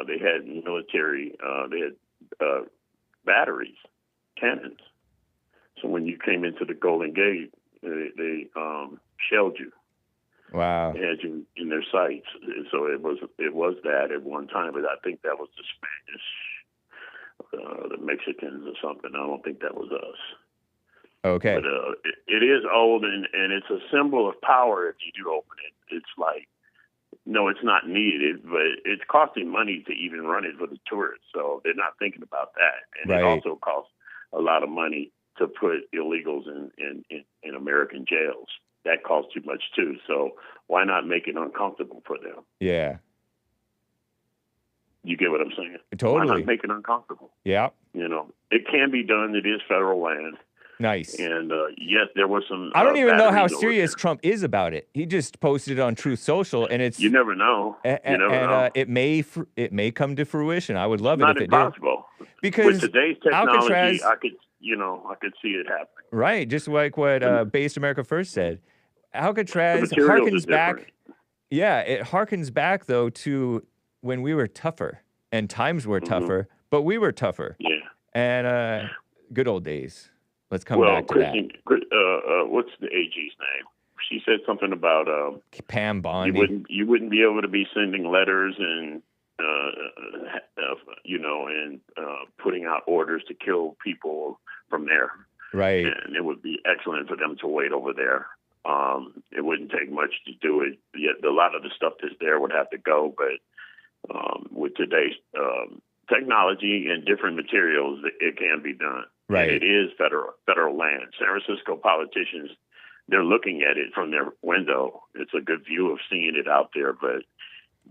they had military, they had batteries, cannons. So when you came into the Golden Gate, they shelled you. Wow. They had you in their sights. So it was that at one time, but I think that was the Spanish, the Mexicans or something. I don't think that was us. Okay. But it is old, and it's a symbol of power if you do open it. It's like, no, it's not needed, but it's costing money to even run it for the tourists. So they're not thinking about that. And It also costs a lot of money to put illegals in American jails. That costs too much too. So why not make it uncomfortable for them? Yeah. You get what I'm saying? Totally. Why not make it uncomfortable? Yeah. You know, it can be done. It is federal land. Nice. And yes, there was some. I don't even know how serious Trump is about it. He just posted it on Truth Social, and it's. You never know. You never know. It may come to fruition. I would love it if it impossible. did. Because with today's technology, Alcatraz, I could see it happening. Right, just like what Based America First said. Alcatraz The materials harkens is back. different. Yeah, it harkens back though to when we were tougher and times were tougher, but we were tougher. Yeah. And good old days. Let's come Well, back to that. what's the AG's name? She said something about Pam Bondi. you wouldn't be able to be sending letters and and putting out orders to kill people from there. Right. And it would be excellent for them to wait over there. It wouldn't take much to do it. Yet a lot of the stuff that's there would have to go, but with today's technology and different materials, it can be done. Right. And it is federal land. San Francisco politicians, they're looking at it from their window. It's a good view of seeing it out there, but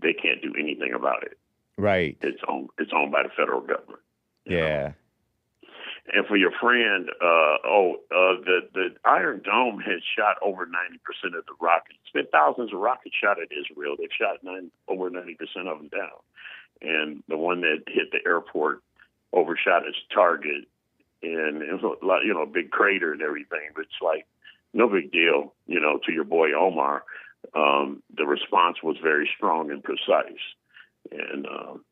they can't do anything about it. Right. It's owned by the federal government. Yeah. And for your friend, the Iron Dome has shot over 90% of the rockets. It's been thousands of rockets shot at Israel. They've shot over 90% of them down. And the one that hit the airport overshot its target, and it was a lot, a big crater and everything. But it's like no big deal, to your boy Omar. The response was very strong and precise, and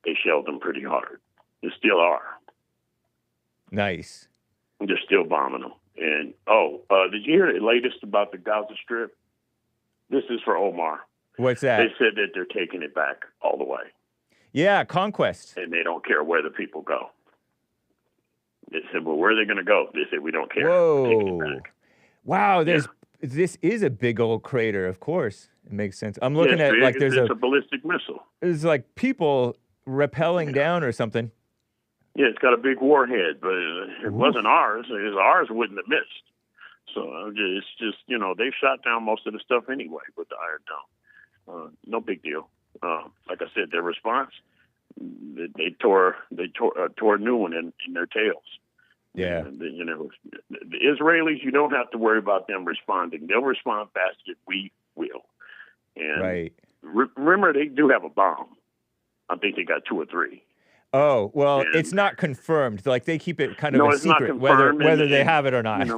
they shelled them pretty hard. They still are. Nice. They're still bombing them. And did you hear the latest about the Gaza Strip? This is for Omar. What's that? They said that they're taking it back all the way. Yeah, conquest. And they don't care where the people go. They said, well, where are they going to go? They said, we don't care. Whoa. We're taking it back. Wow, this is a big old crater, of course. It makes sense. I'm looking at like it's a ballistic missile. There's like people rappelling down or something. Yeah, it's got a big warhead, but it wasn't ours. Ours wouldn't have missed. So it's just, they've shot down most of the stuff anyway with the Iron Dome. No big deal. Like I said, their response, they tore a new one in their tails. Yeah. And, the Israelis, you don't have to worry about them responding. They'll respond faster. We will. And right. Remember, they do have a bomb. I think they got 2 or 3. Oh, well, it's not confirmed. Like, they keep it kind of a secret, whether they have it or not.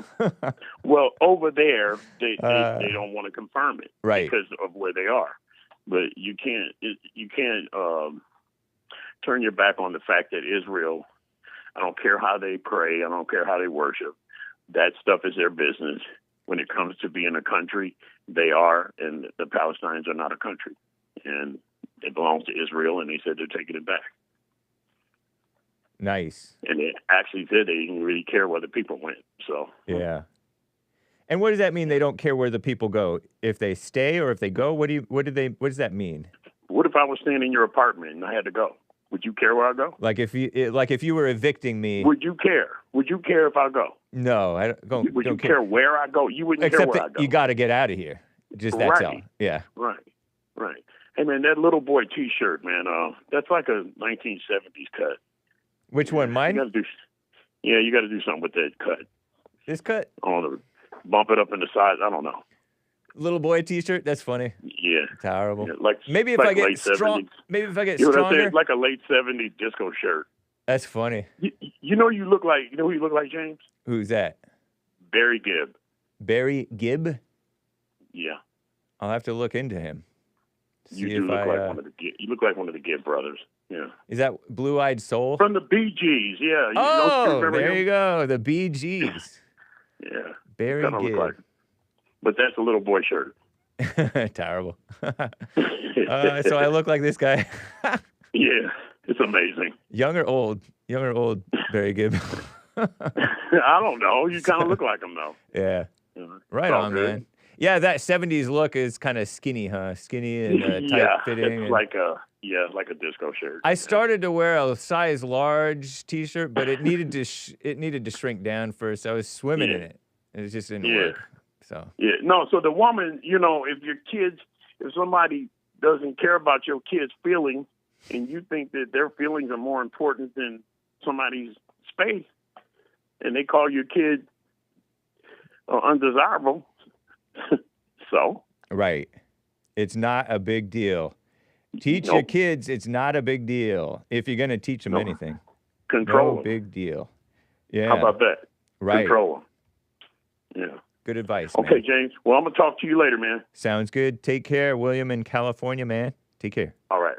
Well, over there, they don't want to confirm it because of where they are. But you can't turn your back on the fact that Israel, I don't care how they pray, I don't care how they worship, that stuff is their business. When it comes to being a country, they are, and the Palestinians are not a country. And it belongs to Israel, and they said they're taking it back. Nice. And they actually said they didn't really care where the people went. So yeah. And what does that mean? They don't care where the people go? If they stay or if they go? What does that mean? What if I was staying in your apartment and I had to go? Would you care where I go? Like if you were evicting me? Would you care? Would you care if I go? No, I don't. Would you care where I go? You wouldn't care where I go. You got to get out of here. Just that's all. Yeah. Right. Hey man, that little boy T-shirt, man. That's like a 1970s cut. Which one? Mine? You got to do something with that cut. This cut? Bump it up in the size. I don't know. Little boy T-shirt. That's funny. Yeah. Terrible. Yeah, maybe if I get strong. Maybe if I get stronger. Like a late 70s disco shirt. That's funny. You know who you look like, James? Who's that? Barry Gibb. Barry Gibb? Yeah. I'll have to look into him. You look like one of the Gibb brothers. Yeah. Is that Blue Eyed Soul? From the Bee Gees, yeah. There you go. The Bee Gees. Yeah. Barry Gibb. But that's a little boy shirt. Terrible. So I look like this guy. Yeah. It's amazing. Young or old Barry Gibb. I don't know. You kind of look like him, though. Yeah. Right on, good. Man. Yeah, that 70s look is kind of skinny, huh? Skinny and tight-fitting. It's like a disco shirt. I started to wear a size large T-shirt, but it needed to shrink down first. I was swimming in it. It just didn't work. So So the woman, if somebody doesn't care about your kids' feelings, and you think that their feelings are more important than somebody's space, and they call your kid undesirable. So? Right. It's not a big deal. Teach your kids it's not a big deal if you're going to teach them anything. Control them. Big deal. Yeah. How about that? Right. Control them. Yeah. Good advice, Okay, man. James. Well, I'm gonna talk to you later, man. Sounds good. Take care, William in California, man. Take care. All right.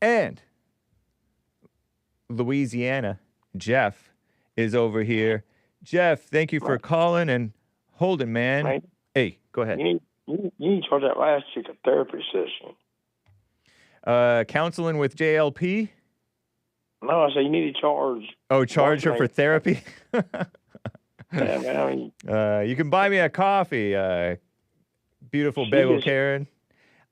And Louisiana, Jeff is over here. Jeff, thank you for calling and holding, man. Right. Hey, go ahead. You need to charge that last chick a therapy session. Counseling with JLP? No, I say you need to charge. Oh, charge her for therapy? Yeah, man, I mean, You can buy me a coffee, beautiful Bagel Karen.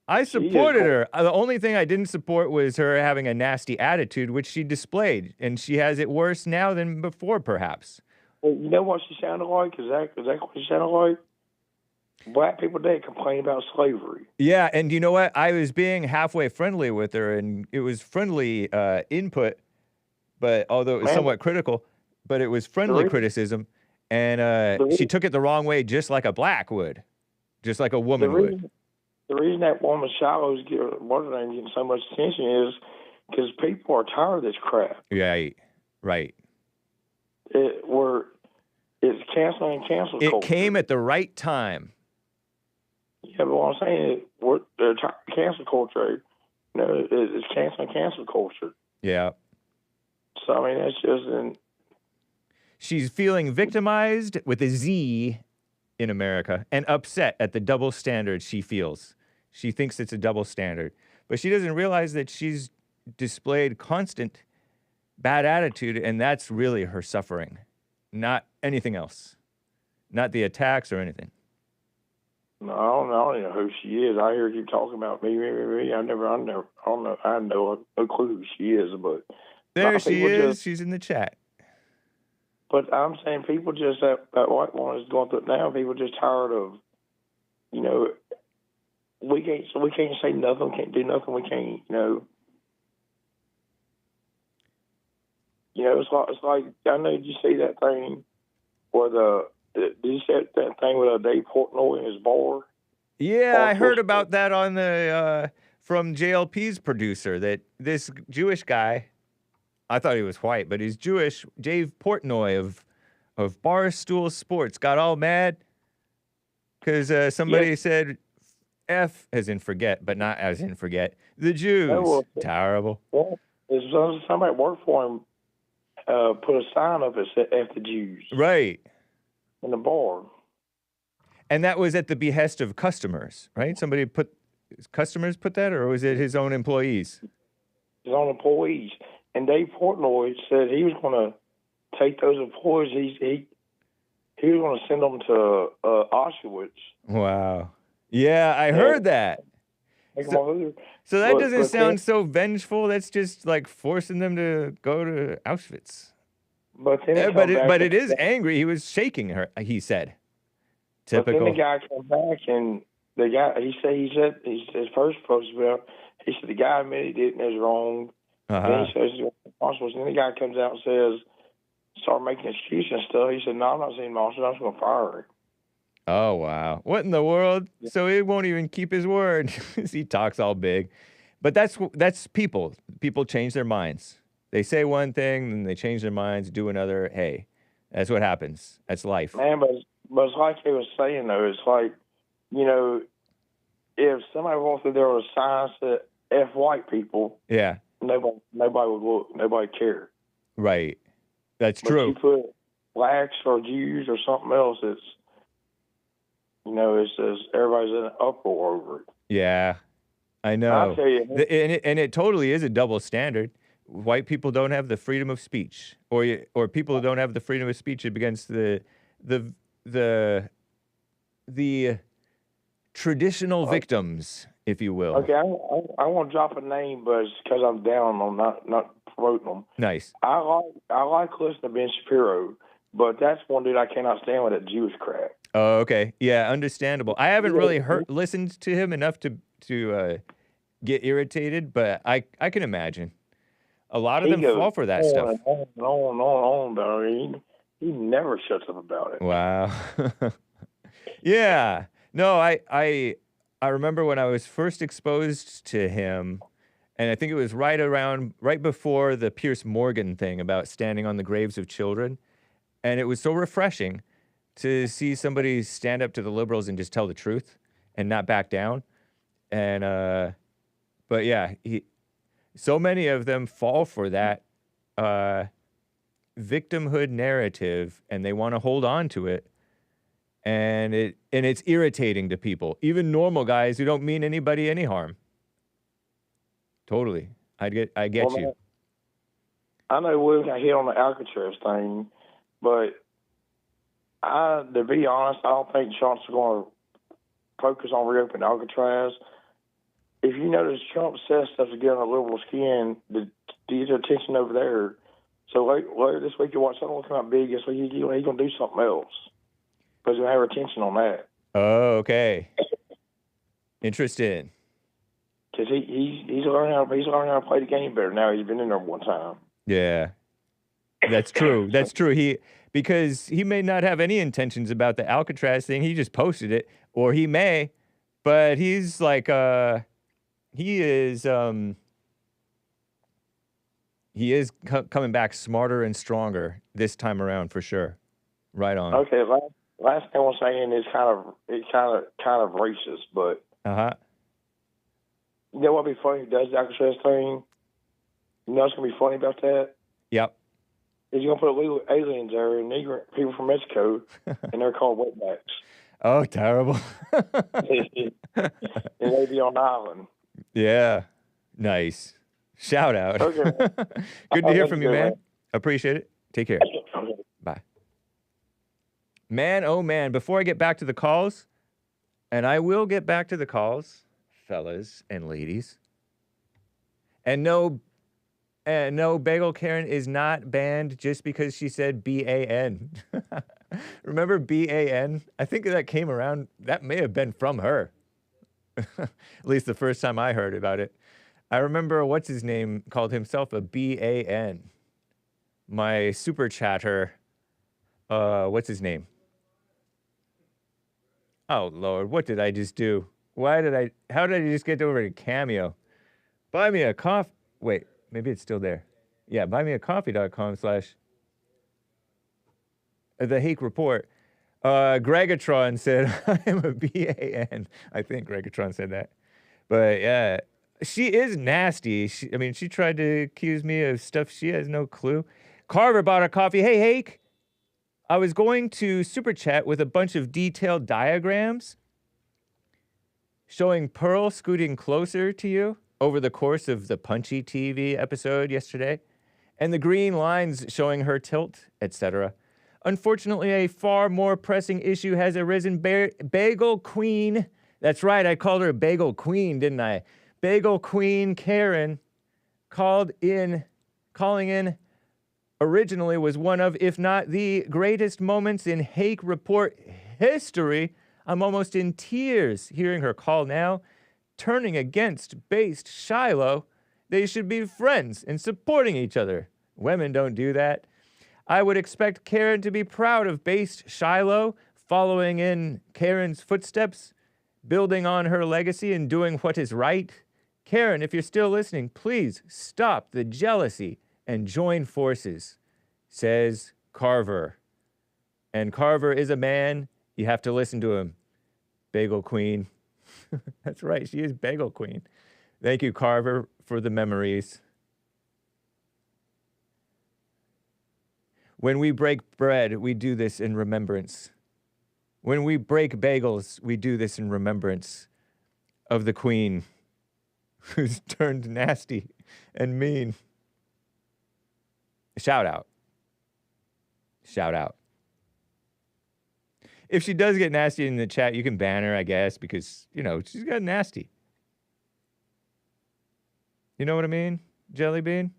I supported her. The only thing I didn't support was her having a nasty attitude, which she displayed, and she has it worse now than before, perhaps. well, you know what she sounded like? Is that what she sounded like? Black people today complain about slavery. Yeah, and you know what? I was being halfway friendly with her, and it was friendly input, but although it was somewhat critical, but it was friendly criticism, and she took it the wrong way, just like a black would, just like a woman would. The reason that woman Shiloh's getting so much attention is because people are tired of this crap. Right. It's canceling cancel culture. It came at the right time. Yeah, but what I'm saying is, they're tired of cancel culture. You know, it's canceling cancel culture. Yeah. So, I mean, that's just... She's feeling victimized with a Z in America and upset at the double standard she feels. She thinks it's a double standard. But she doesn't realize that she's displayed constant bad attitude, and that's really her suffering, not anything else. Not the attacks or anything. No, I don't even know who she is. I hear you talking about me. I don't know. I have no clue who she is, but... There she is. She's in the chat. But I'm saying people just, that white woman is going through it now, people just tired of, you know, we can't say nothing, can't do nothing, we can't, you know. You know, it's like I know, did you see that thing where did you see that thing with Dave Portnoy in his bar? Yeah, I heard about that on the, from JLP's producer, that this Jewish guy, I thought he was white, but he's Jewish. Dave Portnoy of Barstool Sports got all mad because somebody said F as in forget, but not as in forget. The Jews. Terrible. Well, somebody worked for him put a sign up that said F the Jews. Right. In the bar. And that was at the behest of customers, right? Customers put that, or was it his own employees? His own employees. And Dave Portnoy said he was going to take those employees. He was going to send them to Auschwitz. Wow. Yeah, I heard that. So that doesn't sound so vengeful. That's just like forcing them to go to Auschwitz. But it is angry. He was shaking her. He said. Typical. But then the guy came back, and the guy he said his first post about. He said the guy admitted he did it and it was wrong. Then he says, and then the guy comes out and says, start making excuses and stuff. He said, no, I'm not saying Marshall. I'm just going to fire him. Oh, wow. What in the world? Yeah. So he won't even keep his word. He talks all big. But that's people. People change their minds. They say one thing, then they change their minds, do another. Hey, that's what happens. That's life. Man, but it's like he was saying, though. It's like, you know, if somebody walked through there with a sign that F white people. Yeah. Nobody would look. Nobody care. Right. That's true. If you put blacks or Jews or something else, it's, you know, it's everybody's in an uproar over it. Yeah, I know. I'll tell you. And it totally is a double standard. White people don't have the freedom of speech, or people who don't have the freedom of speech against the traditional victims, if you will. Okay, I want to drop a name, but it's because I'm down on not promoting them. Nice. I like listening to Ben Shapiro, but that's one dude I cannot stand with that Jewish crap. Oh, okay. Yeah, understandable. I haven't really listened to him enough to get irritated, but I can imagine. A lot of them fall for that stuff. On about it. He never shuts up about it. Wow. Yeah. No, I remember when I was first exposed to him, and I think it was right before the Piers Morgan thing about standing on the graves of children, and it was so refreshing to see somebody stand up to the liberals and just tell the truth and not back down. And, but yeah, so many of them fall for that victimhood narrative, and they want to hold on to it. And it's irritating to people, even normal guys who don't mean anybody any harm. Totally. I get Well, you. man, I know we got hit on the Alcatraz thing, but to be honest, I don't think Trump's going to focus on reopening Alcatraz. If you notice, Trump says stuff to get on the liberal skin to get their attention over there. So later this week, you watch something come out big. This week, he's going to do something else because he'll have attention on that. Oh, okay. Interesting. Because he's learning how to play the game better now. He's been in there one time. Yeah, that's true. That's true. Because he may not have any intentions about the Alcatraz thing. He just posted it, or he may, but he's like, he is coming back smarter and stronger this time around for sure. Right on. Okay, last thing I'm saying is kind of racist, but you know what'd be funny? He does the Alcatraz thing. You know what's gonna be funny about that? Yep. Is you're gonna put illegal aliens there and people from Mexico, and they're called wetbacks. Oh, terrible. And they be on the island. Yeah. Nice. Shout out. Okay. Good to hear from you, man. Appreciate it. Take care. Bye. Man, oh man, before I get back to the calls, and I will get back to the calls, fellas and ladies. And no, Bagel Karen is not banned just because she said B.A.N. Remember B.A.N? I think that came around, that may have been from her. At least the first time I heard about it. I remember what's his name called himself a B.A.N. My super chatter, what's his name? Oh, Lord, what did I just do? How did I just get over to Cameo? Buy me a coffee. Wait, maybe it's still there. Yeah, buymeacoffee.com/the Hake Report. Gregatron said, I'm a B.A.N. I think Gregatron said that. But yeah, she is nasty. She tried to accuse me of stuff she has no clue. Carver bought a coffee. Hey, Hake. I was going to super chat with a bunch of detailed diagrams showing Pearl scooting closer to you over the course of the Punchy TV episode yesterday, and the green lines showing her tilt, etc. Unfortunately, a far more pressing issue has arisen. Bagel Queen, that's right, I called her Bagel Queen, didn't I? Bagel Queen Karen calling in originally was one of, if not the greatest moments in Hake Report history. I'm almost in tears hearing her call now. Turning against based Shiloh, they should be friends and supporting each other. Women don't do that. I would expect Karen to be proud of based Shiloh, following in Karen's footsteps, building on her legacy and doing what is right. Karen, if you're still listening, please stop the jealousy and join forces, says Carver. And Carver is a man. You have to listen to him. Bagel Queen. That's right, she is Bagel Queen. Thank you, Carver, for the memories. When we break bread, we do this in remembrance. When we break bagels, we do this in remembrance of the Queen, who's turned nasty and mean. Shout out. Shout out. If she does get nasty in the chat, you can ban her, I guess, because, she's got nasty. You know what I mean, Jelly Bean?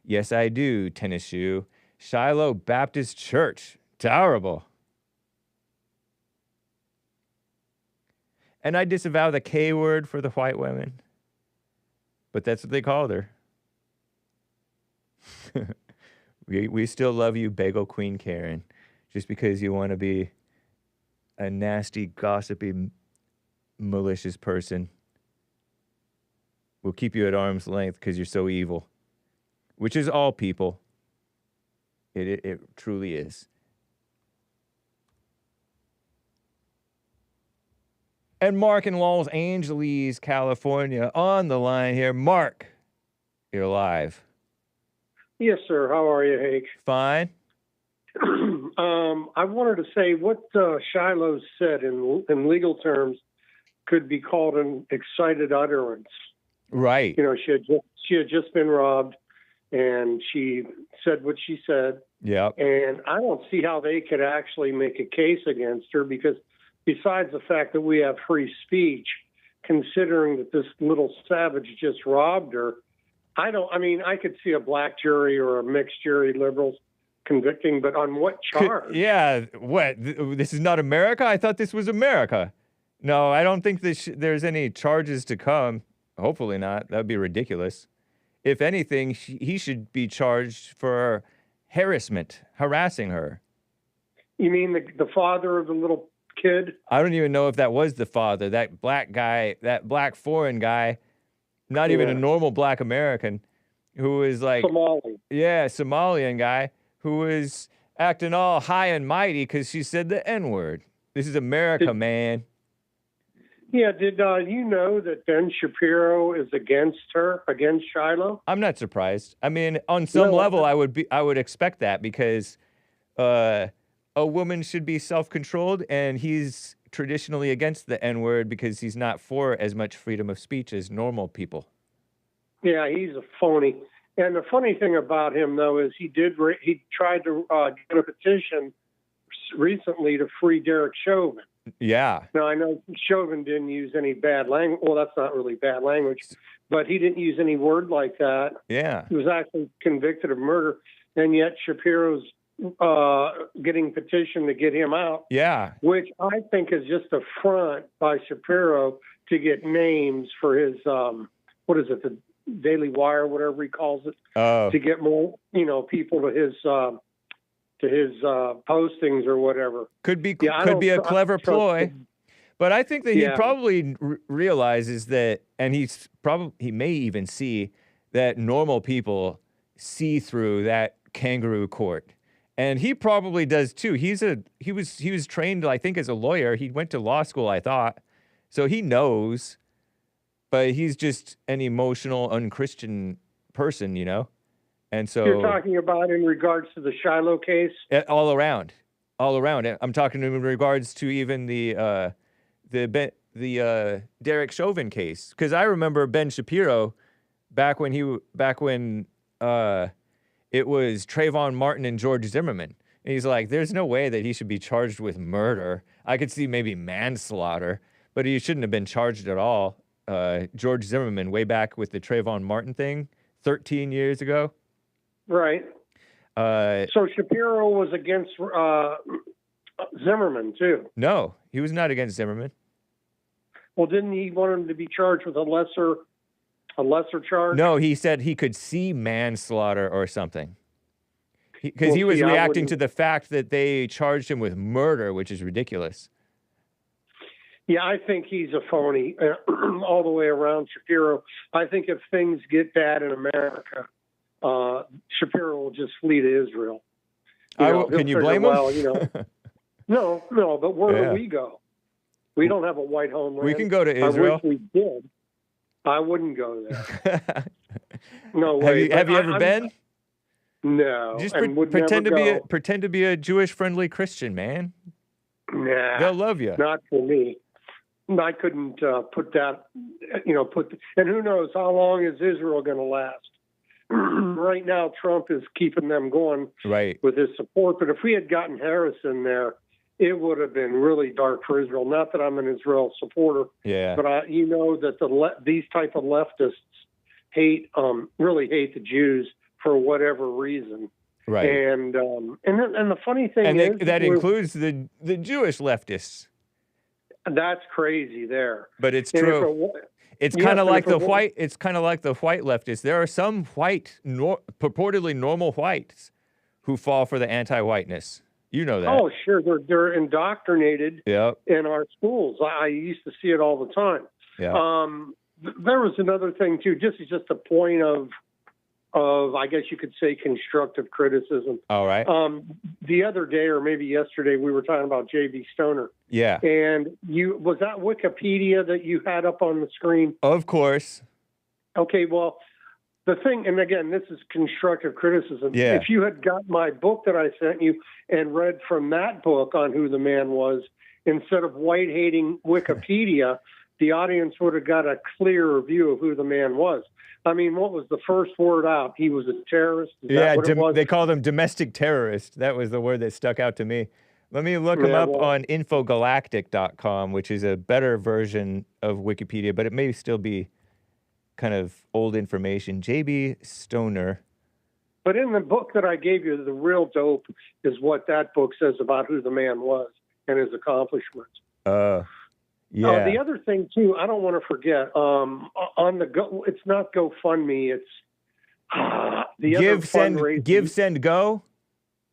Yes, I do, Tennis Shoe. Shiloh Baptist Church. Terrible. And I disavow the K word for the white women. But that's what they called her. We still love you, Bagel Queen Karen. Just because you want to be a nasty, gossipy, malicious person. We'll keep you at arm's length because you're so evil. Which is all people. It truly is. And Mark in Los Angeles, California, on the line here. Mark, you're live. Yes, sir. How are you, Hake? Fine. I wanted to say what Shiloh said in legal terms could be called an excited utterance. Right. You know, she had just been robbed, and she said what she said. Yep. And I don't see how they could actually make a case against her, because besides the fact that we have free speech, considering that this little savage just robbed her, I could see a black jury or a mixed jury, liberals convicting, but on what charge? Yeah, what? This is not America? I thought this was America. No, I don't think there's any charges to come. Hopefully not. That would be ridiculous. If anything, he should be charged for harassment, harassing her. You mean the father of the little kid? I don't even know if that was the father, that black guy, that black foreign guy, not even a normal black American, who was like... Somali. Yeah, Somalian guy, who was acting all high and mighty because she said the N-word. This is America, man. Yeah, did you know that Ben Shapiro is against Shiloh? I'm not surprised. I mean, on some level, I would expect that, because a woman should be self-controlled, and he's traditionally against the N-word because he's not for as much freedom of speech as normal people. Yeah, he's a phony. And the funny thing about him, though, is he tried to get a petition recently to free Derek Chauvin. Yeah. Now, I know Chauvin didn't use any bad language. Well, that's not really bad language, but he didn't use any word like that. Yeah. He was actually convicted of murder, and yet Shapiro's getting petitioned to get him out. Yeah. Which I think is just a front by Shapiro to get names for his, the Daily Wire, whatever he calls it, to get more, people to his postings or whatever. Could be a clever ploy, but I think that he probably realizes that, and he may even see that normal people see through that kangaroo court, and he probably does too. He was trained, I think, as a lawyer. He went to law school, I thought, so he knows. But he's just an emotional, unchristian person, And so you're talking about in regards to the Shiloh case? All around. I'm talking in regards to even the Derek Chauvin case, because I remember Ben Shapiro back when it was Trayvon Martin and George Zimmerman. And he's like, there's no way that he should be charged with murder. I could see maybe manslaughter, but he shouldn't have been charged at all. George Zimmerman, way back with the Trayvon Martin thing 13 years ago. Right. So Shapiro was against Zimmerman, too. No, he was not against Zimmerman. Well, didn't he want him to be charged with a lesser charge? No, he said he could see manslaughter or something. Because he was reacting to the fact that they charged him with murder, which is ridiculous. Yeah, I think he's a phony all the way around, Shapiro. I think if things get bad in America, Shapiro will just flee to Israel. Can you blame him? No, but where do we go? We don't have a white homeland. We can go to Israel. I wish we did. I wouldn't go there. No way. Have you ever been? No. Just pretend to be a Jewish-friendly Christian, man. Nah. They'll love you. Not for me. I couldn't put that, and who knows how long is Israel going to last? Right now, Trump is keeping them going with his support. But if we had gotten Harris in there, it would have been really dark for Israel. Not that I'm an Israel supporter, but that these type of leftists really hate the Jews for whatever reason. Right. And the funny thing is that includes the Jewish leftists. That's crazy there. But it's true. It's kind of like the white. It's kind of like the white leftists. There are some purportedly normal whites who fall for the anti-whiteness. You know that. Oh, sure. They're indoctrinated in our schools. I used to see it all the time. Yeah. There was another thing too. Just a point of of, I guess you could say, constructive criticism. All right. The other day, or maybe yesterday, we were talking about J.B. Stoner. Yeah. And was that Wikipedia that you had up on the screen? Of course. Okay, well, the thing, and again, this is constructive criticism. Yeah. If you had got my book that I sent you and read from that book on who the man was, instead of white-hating Wikipedia, the audience would have got a clearer view of who the man was. I mean, what was the first word out? He was a terrorist? Is that what it was? They called him domestic terrorist. That was the word that stuck out to me. Let me look him up on Infogalactic.com, which is a better version of Wikipedia, but it may still be kind of old information. J.B. Stoner. But in the book that I gave you, the real dope is what that book says about who the man was and his accomplishments. Yeah. The other thing, too, I don't want to forget, on the go, it's not GoFundMe, it's the other fundraising. Give, Send, Go?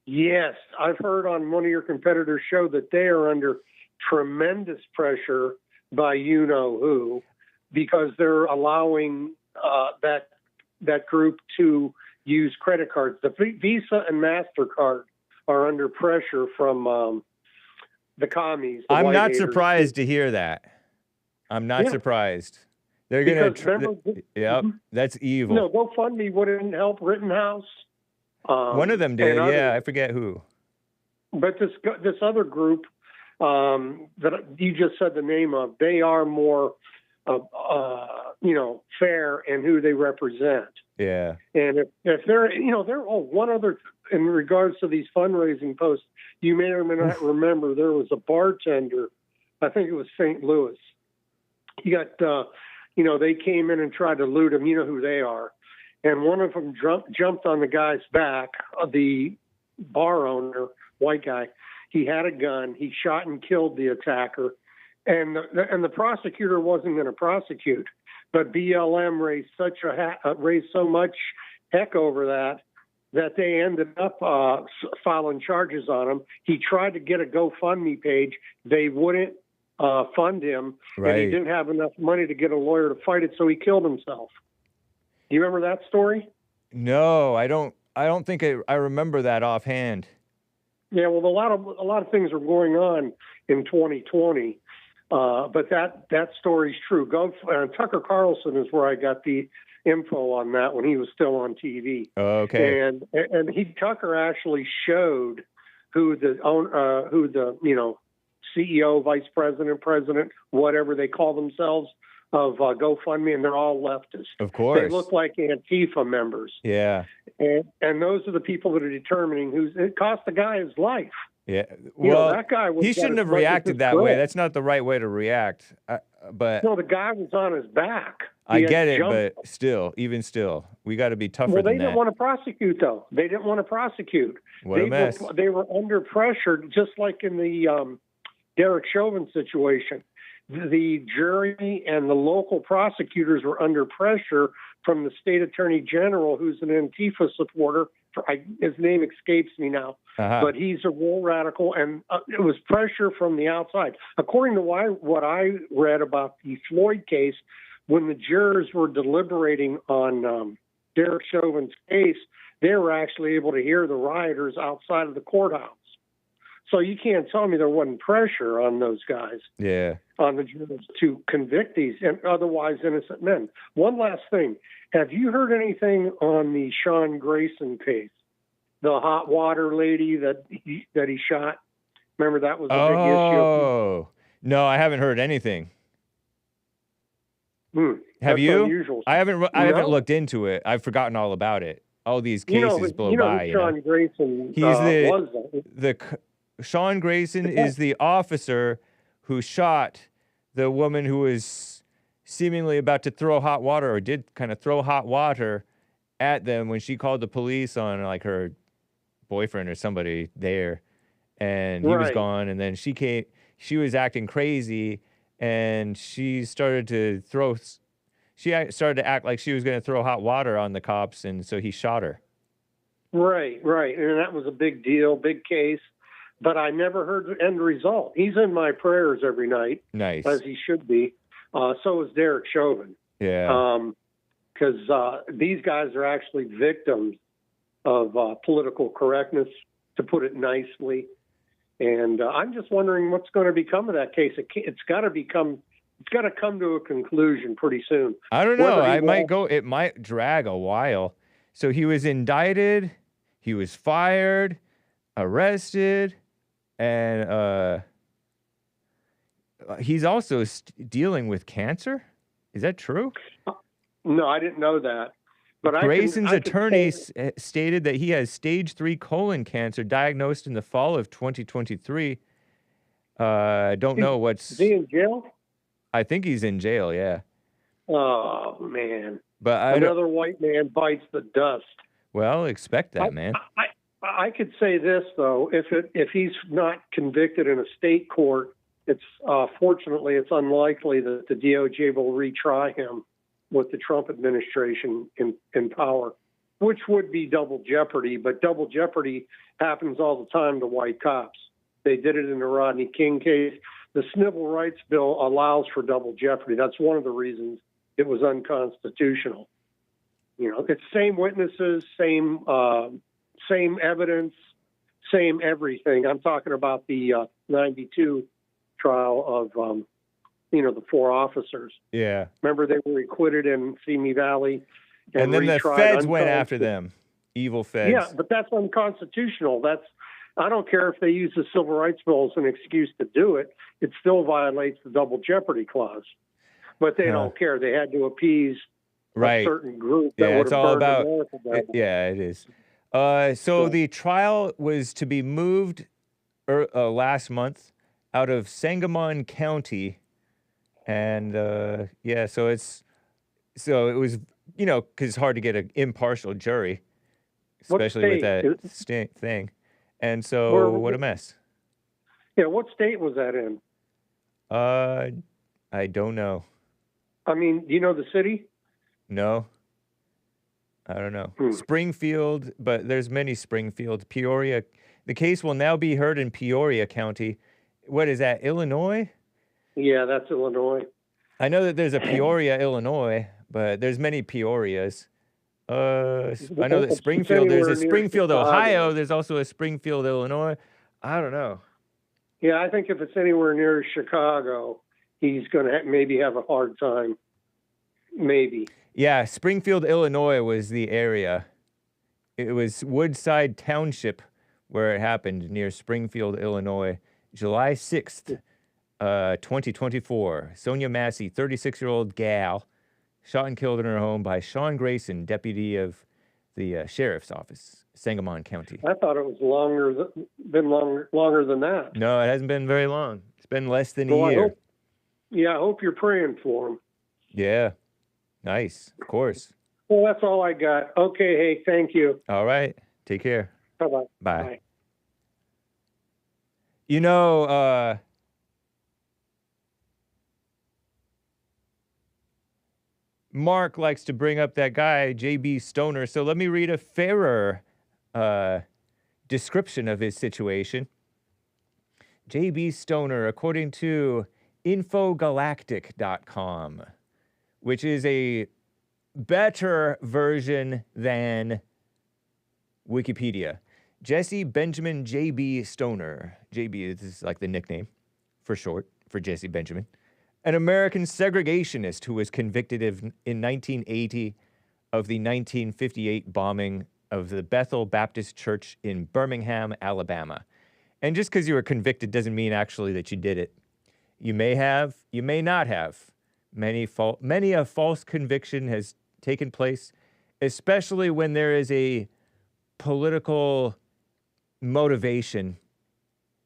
Yes. I've heard on one of your competitors' show that they are under tremendous pressure by you-know-who because they're allowing that group to use credit cards. The Visa and MasterCard are under pressure from the commies. I'm not surprised to hear that. I'm not surprised. They're going to... Yep, that's evil. No, GoFundMe wouldn't help Rittenhouse. One of them did, yeah. I forget who. But this other group that you just said the name of, they are more, fair in who they represent. Yeah. And if they're, one other, in regards to these fundraising posts, you may or may not remember there was a bartender, I think it was St. Louis. He got, they came in and tried to loot him. You know who they are. And one of them jumped on the guy's back, the bar owner, white guy. He had a gun. He shot and killed the attacker. And the prosecutor wasn't going to prosecute. But BLM raised so much heck over that they ended up filing charges on him. He tried to get a GoFundMe page. They wouldn't fund him, and he didn't have enough money to get a lawyer to fight it, so he killed himself. Do you remember that story? No, I don't think I remember that offhand. Yeah, well, a lot of things are going on in 2020, but that story's true. Tucker Carlson is where I got the info on that when he was still on TV. Okay. And Tucker actually showed who the CEO, vice president, president, whatever they call themselves, of GoFundMe, and they're all leftists. Of course. They look like Antifa members. Yeah. And those are the people that are determining it cost the guy his life. Yeah. Well, that guy he shouldn't have reacted that way. That's not the right way to react. But no, the guy was on his back. I get it, but even still, we got to be tougher than that. Well, they didn't want to prosecute, though. They didn't want to prosecute. What a mess. They were under pressure, just like in the Derek Chauvin situation. The jury and the local prosecutors were under pressure from the state attorney general, who's an Antifa supporter. His name escapes me now, but he's a real radical, and it was pressure from the outside. According to what I read about the Floyd case, when the jurors were deliberating on Derek Chauvin's case, they were actually able to hear the rioters outside of the courthouse. So you can't tell me there wasn't pressure on those guys, on the jurors, to convict these otherwise innocent men. One last thing. Have you heard anything on the Sean Grayson case, the hot water lady that he shot? Remember that was a big issue? Oh, no, I haven't heard anything. Have you? Unusual. I haven't looked into it. I've forgotten all about it. All these cases blow by. Who Sean Grayson He's Sean Grayson is the officer who shot the woman who was seemingly about to throw hot water, or did kind of throw hot water at them when she called the police on like her boyfriend or somebody there, and he was gone. And then she was acting crazy, and she started to act like she was going to throw hot water on the cops, and so he shot her. Right, and that was a big deal, big case. But I never heard the end result. He's in my prayers every night. Nice. As he should be. So is Derek Chauvin. Yeah. because these guys are actually victims of political correctness, to put it nicely. And I'm just wondering what's going to become of that case. It's got to come to a conclusion pretty soon. I don't know. It might drag a while. So he was indicted, he was fired, arrested, and he's also dealing with cancer. Is that true? No, I didn't know that. But Grayson's attorney stated that he has stage 3 colon cancer diagnosed in the fall of 2023. Don't know what's... Is he in jail? I think he's in jail, yeah. Oh, man. But another white man bites the dust. Well, expect that, man. I could say this, though. If he's not convicted in a state court, it's fortunately, it's unlikely that the DOJ will retry him with the Trump administration in power, which would be double jeopardy. But double jeopardy happens all the time to white cops. They did it in the Rodney King case. The Civil Rights Bill allows for double jeopardy. That's one of the reasons it was unconstitutional. You know, it's same witnesses, same evidence, same everything. I'm talking about the 92 trial of the 4 officers. Yeah. Remember, they were acquitted in Simi Valley. And then the feds went after them. Evil feds. Yeah, but that's unconstitutional. I don't care if they use the Civil Rights Bill as an excuse to do it. It still violates the double jeopardy clause. But they don't care. They had to appease a certain group that would have burned America down. Yeah, it is. So the trial was to be moved last month out of Sangamon County. And so it was, because it's hard to get an impartial jury, especially with that thing. And so what a mess. Yeah, what state was that in? I don't know. I mean, do you know the city? No. I don't know. Springfield, but there's many Springfield. Peoria. The case will now be heard in Peoria County. What is that, Illinois? Yeah, that's Illinois. I know that there's a Peoria, Illinois, but there's many Peorias. I know that Springfield, there's a Springfield, Ohio. There's also a Springfield, Illinois. I don't know. Yeah, I think if it's anywhere near Chicago, he's going to maybe have a hard time. Maybe. Yeah, Springfield, Illinois was the area. It was Woodside Township where it happened, near Springfield, Illinois. July 6th, 2024. Sonya Massey, 36-year-old gal, shot and killed in her home by Sean Grayson, deputy of the sheriff's office, Sangamon County. I thought it was longer than that. No, it hasn't been very long. It's been less than a year. I hope you're praying for him. Yeah. Nice. Of course. Well, that's all I got. Okay, hey, thank you. All right. Take care. Bye-bye. Bye. Bye. Mark likes to bring up that guy, J.B. Stoner. So let me read a fairer description of his situation. J.B. Stoner, according to Infogalactic.com, which is a better version than Wikipedia. Jesse Benjamin J.B. Stoner. J.B. is like the nickname for short for Jesse Benjamin. An American segregationist who was convicted in 1980 of the 1958 bombing of the Bethel Baptist Church in Birmingham, Alabama. And just because you were convicted doesn't mean actually that you did it. You may have, you may not have. Many a false conviction has taken place, especially when there is a political motivation,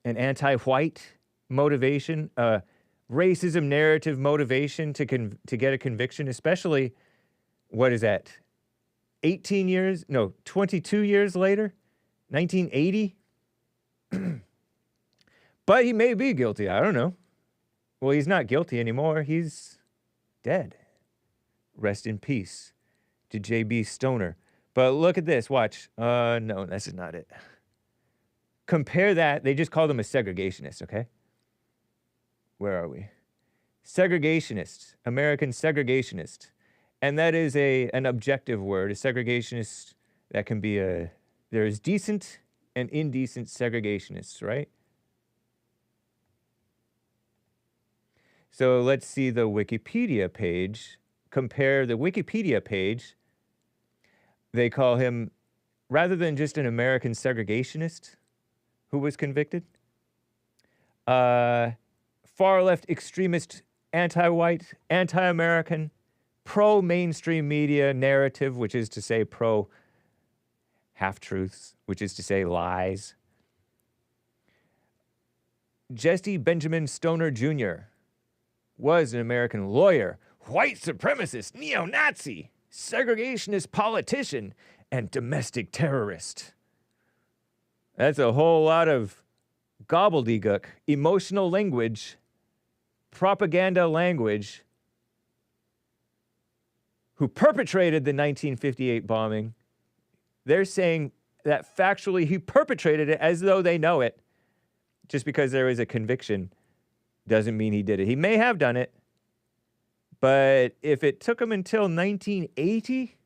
an anti-white motivation, racism narrative motivation to get a conviction, especially, what is that, 22 years later, 1980? But he may be guilty, I don't know. Well, he's not guilty anymore, he's dead. Rest in peace to J.B. Stoner. But look at this, watch. No, this is not it. Compare that, they just called him a segregationist, okay? Where are we? Segregationist, American segregationist. And that is an objective word. A segregationist, that can be there's decent and indecent segregationists, right? So let's see the Wikipedia page. Compare the Wikipedia page. They call him, rather than just an American segregationist who was convicted, far-left extremist, anti-white, anti-American, pro-mainstream media narrative, which is to say pro-half-truths, which is to say lies. Jesse Benjamin Stoner Jr. was an American lawyer, white supremacist, neo-Nazi, segregationist politician, and domestic terrorist. That's a whole lot of gobbledygook, emotional language, propaganda language, who perpetrated the 1958 bombing. They're saying that factually he perpetrated it as though they know it. Just because there is a conviction doesn't mean he did it. He may have done it, but if it took him until 1980,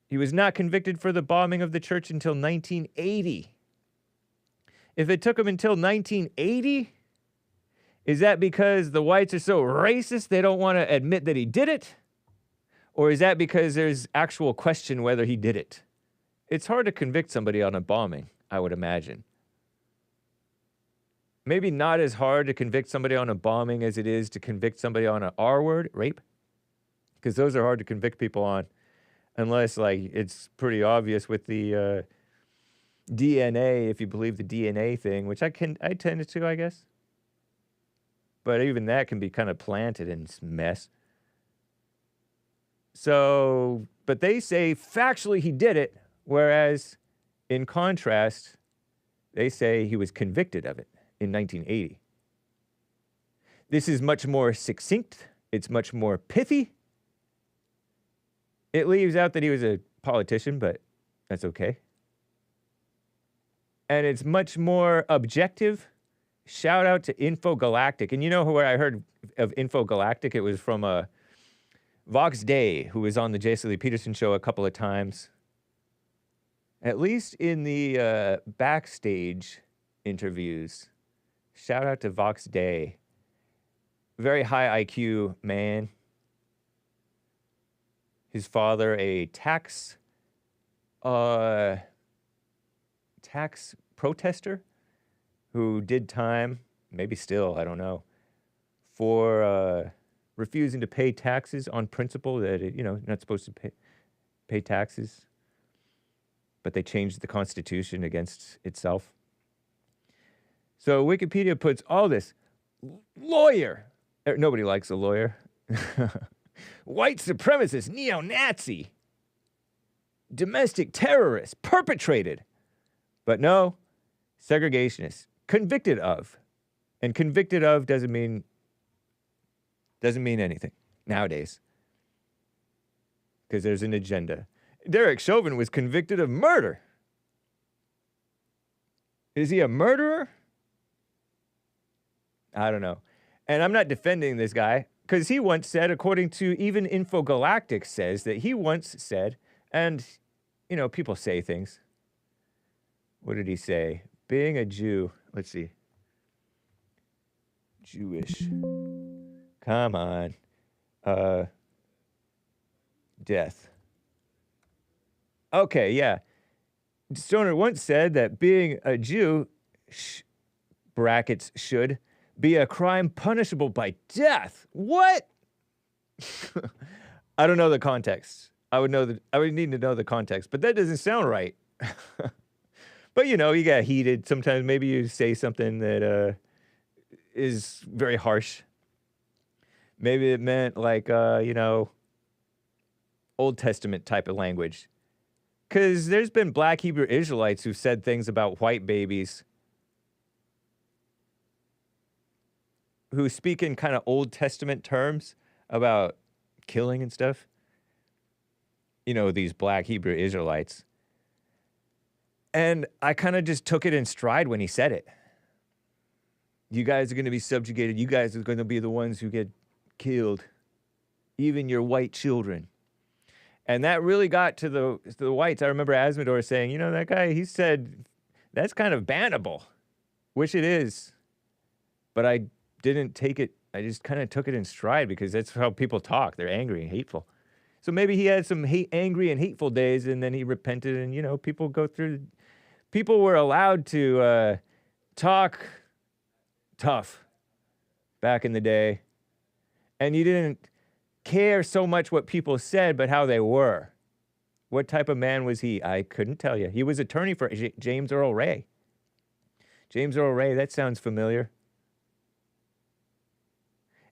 he was not convicted for the bombing of the church until 1980. If it took him until 1980, is that because the whites are so racist they don't want to admit that he did it? Or is that because there's actual question whether he did it? It's hard to convict somebody on a bombing, I would imagine. Maybe not as hard to convict somebody on a bombing as it is to convict somebody on an R word, rape. Because those are hard to convict people on. Unless, like, it's pretty obvious with the DNA, if you believe the DNA thing, which I tend to, I guess. But even that can be kind of planted in this mess. So, but they say factually he did it, whereas in contrast, they say he was convicted of it in 1980. This is much more succinct. It's much more pithy. It leaves out that he was a politician, but that's okay. And it's much more objective. Shout out to Infogalactic. And you know where I heard of Infogalactic? It was from Vox Day, who was on the Jason Lee Peterson show a couple of times. At least in the backstage interviews. Shout out to Vox Day. Very high IQ man. His father, a tax protester who did time, maybe still, I don't know, for refusing to pay taxes on principle that, not supposed to pay taxes. But they changed the Constitution against itself. So Wikipedia puts all this. Lawyer. Nobody likes a lawyer. White supremacist, neo-Nazi, domestic terrorist, perpetrated. But no, segregationist, convicted of. And convicted of doesn't mean anything nowadays. Because there's an agenda. Derek Chauvin was convicted of murder. Is he a murderer? I don't know. And I'm not defending this guy. Because he once said, according to even Infogalactic says, that he once said, and, people say things. What did he say? Being a Jew, let's see. Jewish. Come on. Death. Okay, yeah. Stoner once said that being a Jew, brackets should, be a crime punishable by death. What? I don't know the context. I would need to know the context, but that doesn't sound right. But you got heated. Sometimes maybe you say something that is very harsh. Maybe it meant like Old Testament type of language. Because there's been black Hebrew Israelites who've said things about white babies who speak in kind of Old Testament terms about killing and stuff. These black Hebrew Israelites. And I kind of just took it in stride when he said it. You guys are going to be subjugated. You guys are going to be the ones who get killed. even your white children. And that really got to the whites. I remember Asmodor saying, you know, that guy, he said, that's kind of bannable, which it is. But I didn't take it, I just kind of took it in stride because that's how people talk. They're angry and hateful. So maybe he had some angry and hateful days, and then he repented, and, you know, people were allowed to talk tough back in the day. And you didn't care so much what people said, but how they were. What type of man was he? I couldn't tell you. He was attorney for James Earl Ray. James Earl Ray, that sounds familiar.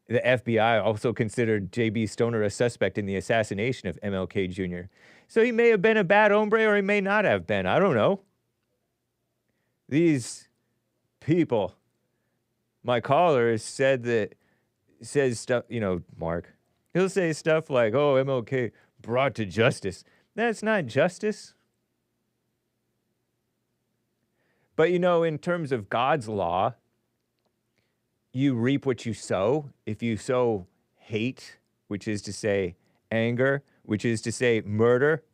The FBI also considered J.B. Stoner a suspect in the assassination of MLK Jr. So he may have been a bad hombre or he may not have been. I don't know. These people, my caller says stuff, you know, Mark, he'll say stuff like, oh, MLK brought to justice. That's not justice. But, you know, in terms of God's law, you reap what you sow. If you sow hate, which is to say anger, which is to say murder,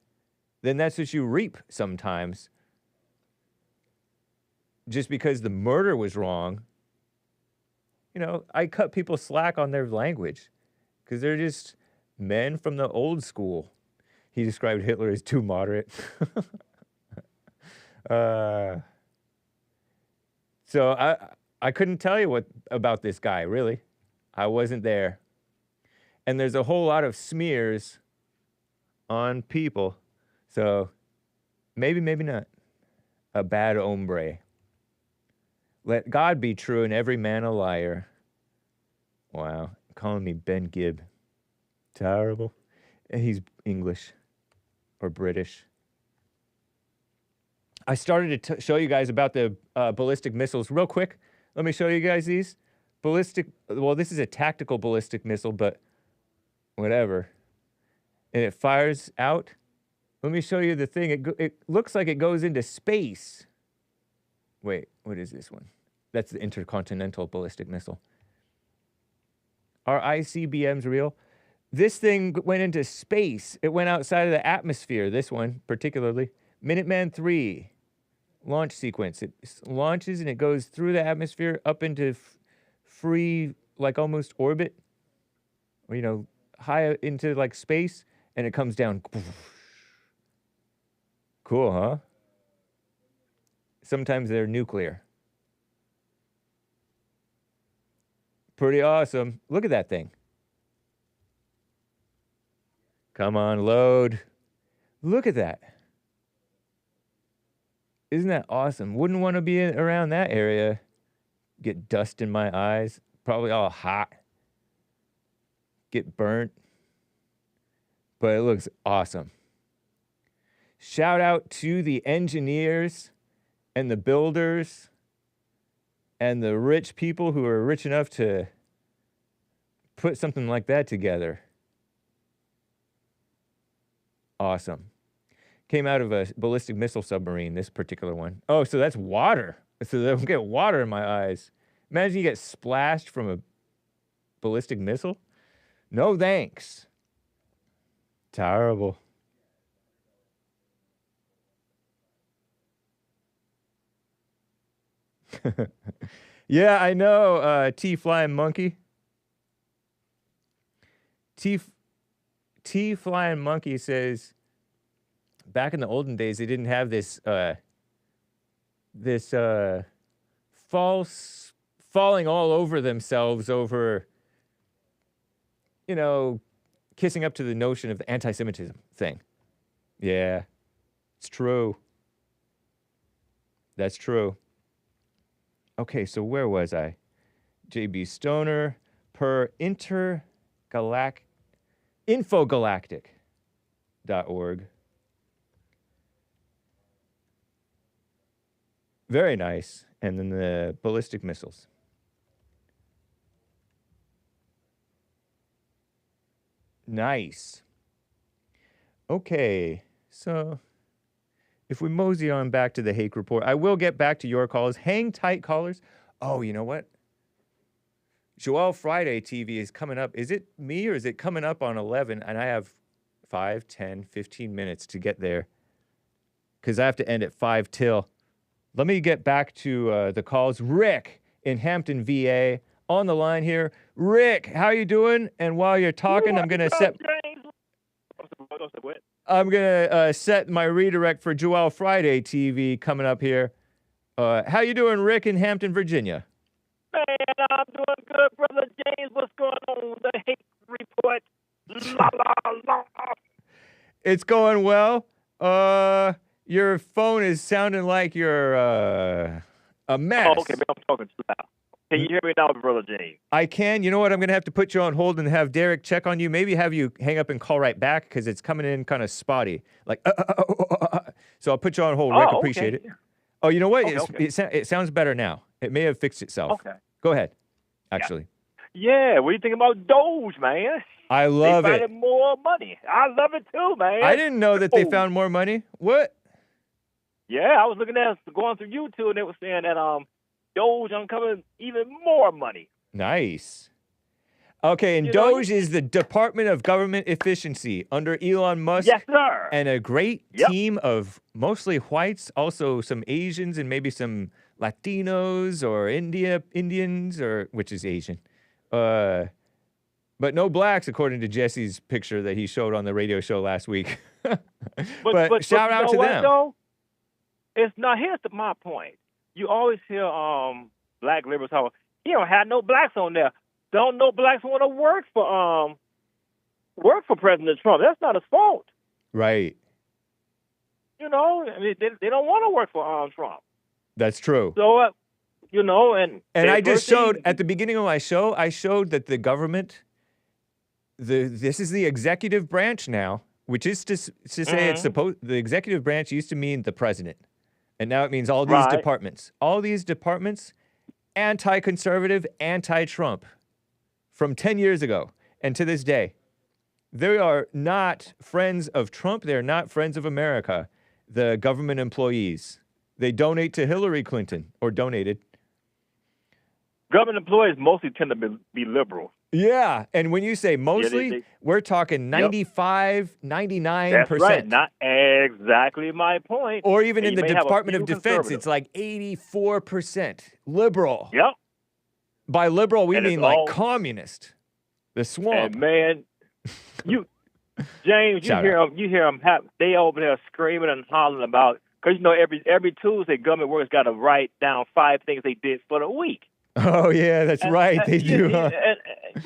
then that's what you reap sometimes. Just because the murder was wrong, you know, I cut people slack on their language because they're just men from the old school. He described Hitler as too moderate. So I couldn't tell you about this guy, really. I wasn't there. And there's a whole lot of smears on people. So maybe not. A bad hombre. Let God be true and every man a liar. Wow. Calling me Ben Gibb. Terrible. And he's English or British. I started to show you guys about the ballistic missiles real quick. Let me show you guys these. Well, this is a tactical ballistic missile, but whatever. And it fires out. Let me show you the thing. It looks like it goes into space. Wait, what is this one? That's the intercontinental ballistic missile. Are ICBMs real? This thing went into space. It went outside of the atmosphere, this one particularly. Minuteman 3 launch sequence. It launches and it goes through the atmosphere up into free, like almost orbit, or, you know, high into like space, and it comes down. Cool, huh? Sometimes they're nuclear. Pretty awesome. Look at that thing. Come on, load. Look at that. Isn't that awesome? Wouldn't want to be around that area. Get dust in my eyes. Probably all hot. Get burnt. But it looks awesome. Shout out to the engineers and the builders and the rich people who are rich enough to put something like that together. Awesome. Came out of a ballistic missile submarine, this particular one. Oh, so that's water. So they'll get water in my eyes. Imagine you get splashed from a ballistic missile. No thanks. Terrible. Yeah, I know, T Flying Monkey. T Flying Monkey says, back in the olden days, they didn't have this false falling all over themselves over, you know, kissing up to the notion of the anti-Semitism thing. Yeah, it's true. That's true. Okay, so where was I? J.B. Stoner per Infogalactic.org. Very nice. And then the ballistic missiles. Nice. Okay, so if we mosey on back to the Hake report, I will get back to your calls. Hang tight, callers. Oh, you know what? Joel Friday TV is coming up. Is it me or is it coming up on 11? And I have 5, 10, 15 minutes to get there because I have to end at 5 till. Let me get back to the calls. Rick in Hampton, VA, on the line here. Rick, how you doing? And while you're talking, I'm gonna set my redirect for Joel Friday TV coming up here. How you doing, Rick in Hampton, Virginia? Man, I'm doing good, Brother James. What's going on? The Hake report. La, la, la. It's going well. Your phone is sounding like you're a mess. Oh, okay, man, I'm talking too loud. Can you hear me now, Brother James? I can. You know what? I'm going to have to put you on hold and have Derek check on you. Maybe have you hang up and call right back because it's coming in kind of spotty. Like, So I'll put you on hold. Rick, appreciate it. Oh, you know what? Okay, it sounds better now. It may have fixed itself. Okay. Go ahead, actually. Yeah, what do you think about DOGE, man? I love they it. found more money. I love it too, man. I didn't know that they found more money. What? Yeah, I was looking at going through YouTube and they were saying that DOGE uncovered even more money. Nice. Okay, and DOGE is the Department of Government Efficiency under Elon Musk. Yes, sir. And a great team of mostly whites, also some Asians and maybe some Latinos or Indians, or which is Asian. But no blacks, according to Jesse's picture that he showed on the radio show last week. but shout out to them. Though? It's not. Here's my point. You always hear black liberals talk. He don't have no blacks on there. Don't no blacks want to work for President Trump. That's not his fault. Right. You know, I mean, they don't want to work for Trump. That's true. So, you know, and I just showed at the beginning of my show, I showed that the government, this is the executive branch now, which is to say it's supposed, the executive branch used to mean the president. And now it means all these departments. All these departments, anti-conservative, anti-Trump, from 10 years ago and to this day. They are not friends of Trump. They're not friends of America, the government employees. They donate to Hillary Clinton, or donated. Government employees mostly tend to be liberal. Yeah, and when you say mostly, we're talking 95, 99%. That's right, not exactly my point. Or even in the Department of Defense, it's like 84% liberal. Yep. By liberal, we mean like communist. The swamp. And man, James, you hear them. They over there screaming and hollering about, because you know every Tuesday, government workers got to write down 5 things they did for the week. Oh yeah, that's right. They do. Huh?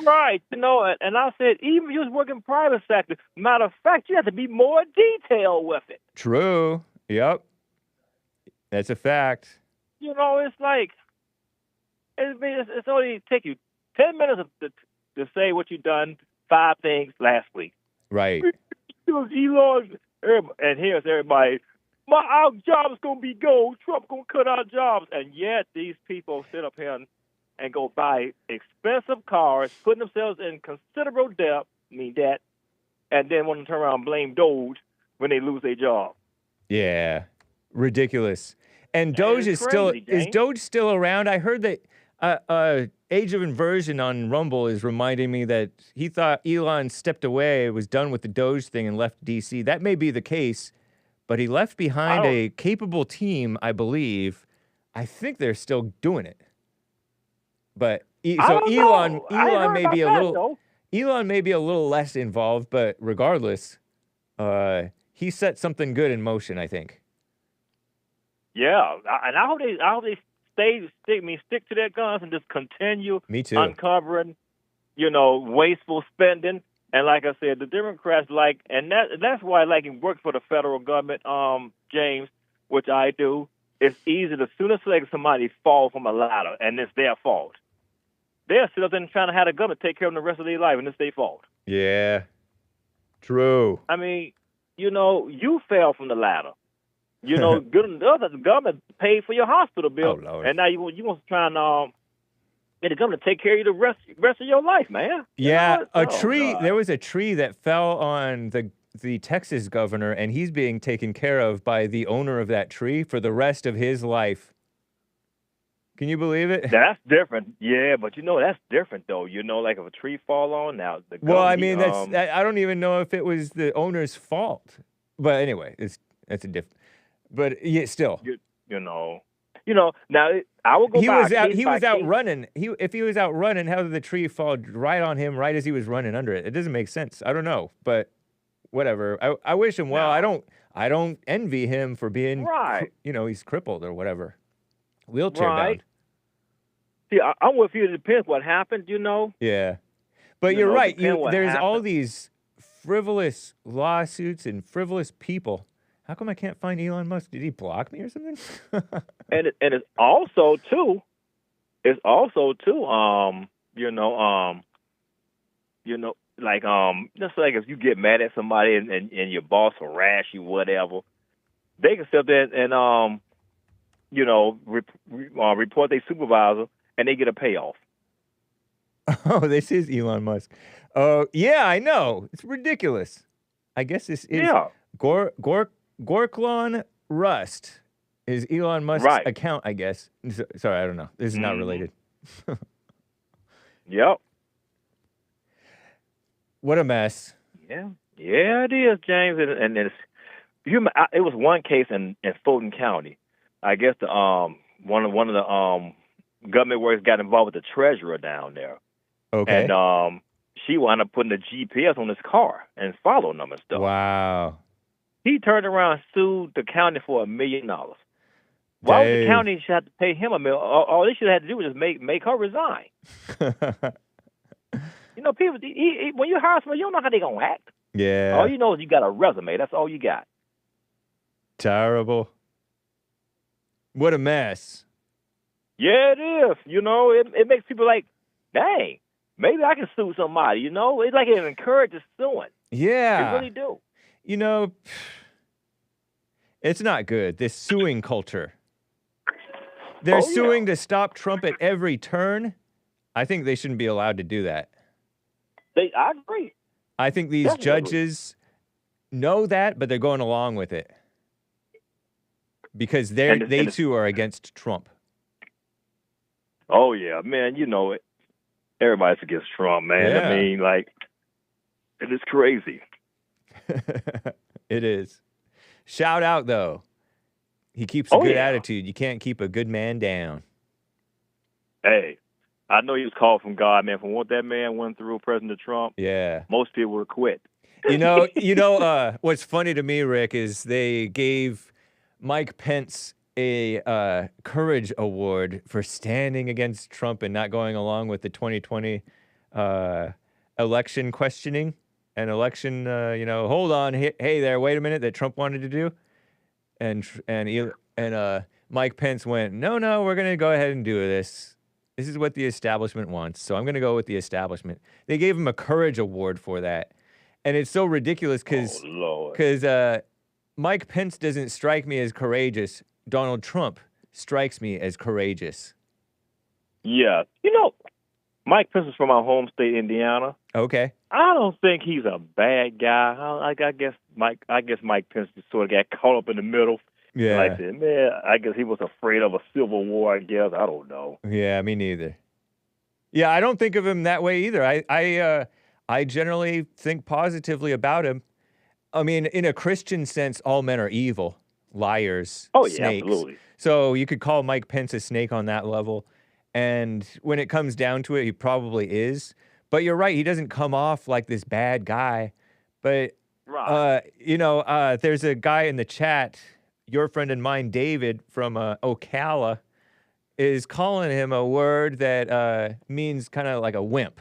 Right, you know, and I said, even if you was working private sector, matter of fact, you have to be more detailed with it. True. Yep. That's a fact. You know, it's like, it's only take you 10 minutes to say what you've done 5 things last week. Right. And here's everybody, our jobs going to be gone. Trump going to cut our jobs. And yet these people sit up here and go buy expensive cars, putting themselves in considerable debt, and then want to turn around and blame DOGE when they lose their job. Yeah. Ridiculous. And DOGE is DOGE still around? I heard that Age of Inversion on Rumble is reminding me that he thought Elon stepped away, was done with the DOGE thing and left DC. That may be the case, but he left behind a capable team, I believe. I think they're still doing it. But Elon may be Elon may be a little less involved, but regardless, he set something good in motion, I think. Yeah, and I hope they stick to their guns and just continue uncovering, wasteful spending. And like I said, the Democrats and that's why I like work for the federal government, James, which I do. It's easy to sooner select somebody fall from a ladder, and it's their fault. They're still then trying to have the government take care of them the rest of their life, and it's their fault. Yeah, true. I mean, you fell from the ladder. The government paid for your hospital bill, and now you want to try and get the government to take care of you the rest of your life, man. Yeah, there was a tree that fell on the Texas governor, and he's being taken care of by the owner of that tree for the rest of his life. Can you believe it? That's different. Yeah, but that's different though. Like if a tree fall on now. Well, I mean, I don't even know if it was the owner's fault. But anyway, that's a different. But yeah, still. Now I will go. He was out running. If he was out running, how did the tree fall right on him right as he was running under it? It doesn't make sense. I don't know, but whatever. I wish him well. I don't envy him for being right. He's crippled or whatever, wheelchair bound. See, I'm with you. It depends what happened. Yeah, but you're right. There's all these frivolous lawsuits and frivolous people. How come I can't find Elon Musk? Did he block me or something? and it's also too. Just like if you get mad at somebody and your boss harass you, whatever, they can sit there and report their supervisor and they get a payoff. Oh, this is Elon Musk. Oh, yeah, I know. It's ridiculous. I guess this is Gorklon Rust is Elon Musk's account, I guess. Sorry, I don't know. This is not related. Yep. What a mess. Yeah, it is, James. And it was one case in Fulton County. I guess the one of the government workers got involved with the treasurer down there. Okay. And she wound up putting the GPS on his car and following them and stuff. Wow. He turned around and sued the county for $1 million. Why would the county should have to pay him $1 million? All they should have had to do was just make her resign. People, when you hire somebody, you don't know how they're going to act. Yeah. All you know is you got a resume. That's all you got. Terrible. What a mess. Yeah, it is. It makes people like, dang, maybe I can sue somebody. It's like it encourages suing. Yeah. It really do. It's not good, this suing culture. They're suing to stop Trump at every turn. I think they shouldn't be allowed to do that. I agree. I think these judges know that, but they're going along with it. Because they too are against Trump. Oh, yeah, man, it. Everybody's against Trump, man. Yeah. I mean, it is crazy. It is. Shout out, though. He keeps a good attitude. You can't keep a good man down. Hey, I know he was called from God, man. From what that man went through, President Trump, most people would quit. What's funny to me, Rick, is they gave Mike Pence a courage award for standing against Trump and not going along with the 2020 election questioning and election, hold on, hey there, wait a minute, that Trump wanted to do. And Mike Pence went, no, we're going to go ahead and do this. This is what the establishment wants, so I'm going to go with the establishment. They gave him a courage award for that. And it's so ridiculous because Mike Pence doesn't strike me as courageous. Donald Trump strikes me as courageous. Yeah. Mike Pence is from my home state, Indiana. Okay. I don't think he's a bad guy. I guess Mike Pence just sort of got caught up in the middle. Yeah. Like that, man, I guess he was afraid of a civil war, I guess. I don't know. Yeah, me neither. Yeah, I don't think of him that way either. I generally think positively about him. I mean, in a Christian sense, all men are evil, liars, snakes. Yeah, absolutely. So you could call Mike Pence a snake on that level. And when it comes down to it, he probably is. But you're right, he doesn't come off like this bad guy. But, there's a guy in the chat, your friend and mine, David, from Ocala, is calling him a word that means kind of like a wimp.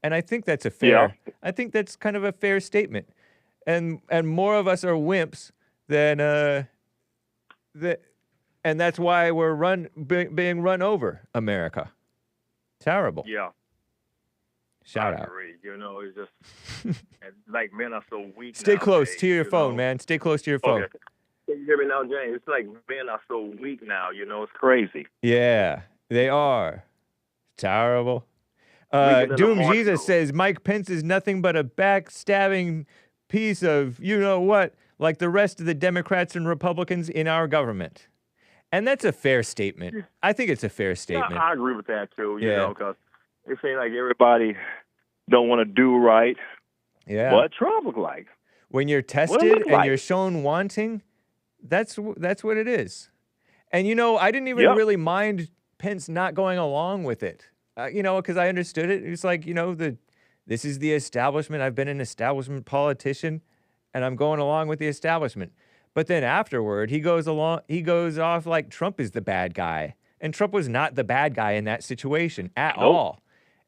And I think that's I think that's kind of a fair statement. And more of us are wimps than and that's why we're being run over, America. Terrible. Yeah. Shout I out. agree. It's just like men are so weak. Stay close to your phone, man. Stay close to your phone. Okay. Can you hear me now, James? It's like men are so weak now. It's crazy. Yeah, they are. Terrible. Doom Jesus says Mike Pence is nothing but a backstabbing piece of you know what, like the rest of the Democrats and Republicans in our government. And that's a fair statement. I think it's a fair statement. Yeah, I agree with that too. You know, because it seems like everybody don't want to do right. Yeah. What Trump look like? When you're tested and you're shown wanting, that's what it is. And you know, I didn't even really mind Pence not going along with it. You know, because I understood it. It's like, you know, this is the establishment. I've been an establishment politician, and I'm going along with the establishment. But then afterward, he goes off like Trump is the bad guy. And Trump was not the bad guy in that situation at all.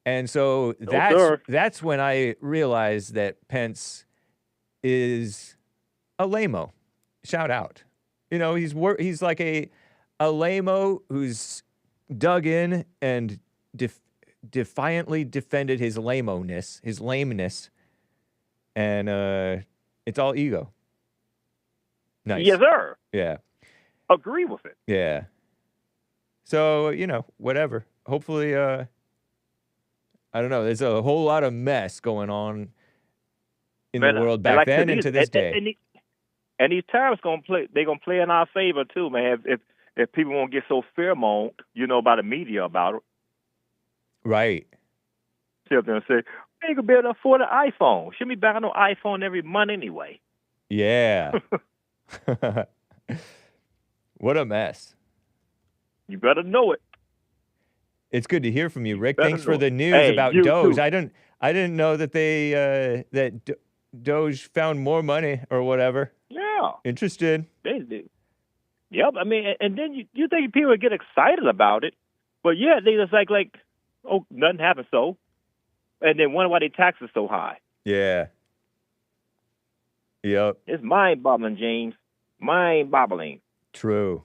And so that's when I realized that Pence is a lame-o. Shout out. You know, he's like a lame-o who's dug in and defiantly defended his lame-o-ness, his lameness. And it's all ego. Nice. Yes, sir. Yeah. Agree with it. Yeah. So, you know, whatever. Hopefully, I don't know. There's a whole lot of mess going on in the world back then and to this day. And these tariffs they're gonna play in our favor too, man. If people won't get so fear-monged, you know, by the media about it. Right. Sit up there and say, "We ain't gonna be able to afford an iPhone. Shouldn't be buying no iPhone every month anyway." Yeah. What a mess. You better know it. It's good to hear from you, Rick. Thanks for the news about DOGE. Too. I didn't know that that DOGE found more money or whatever. Yeah. Interested. They did. Yep. I mean, and then you think people would get excited about it, but yeah, they just like, oh, nothing happened, so, and then wonder why their taxes so high. Yeah. Yep. It's mind-boggling, James. Mind-boggling. True.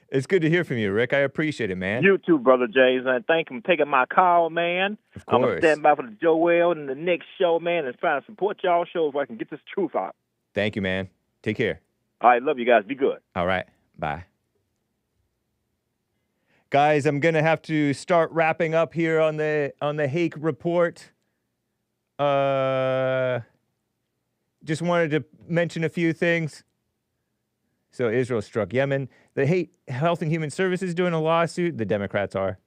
It's good to hear from you, Rick. I appreciate it, man. You too, Brother James. And thank you for taking my call, man. Of course. I'm going to stand by for the Joel and the next show, man, and try to support y'all shows so I can get this truth out. Thank you, man. Take care. All right, love you guys. Be good. All right. Bye. Guys, I'm going to have to start wrapping up here on the Hake report. Just wanted to mention a few things. So Israel struck Yemen. The Health and Human Services doing a lawsuit, the Democrats are,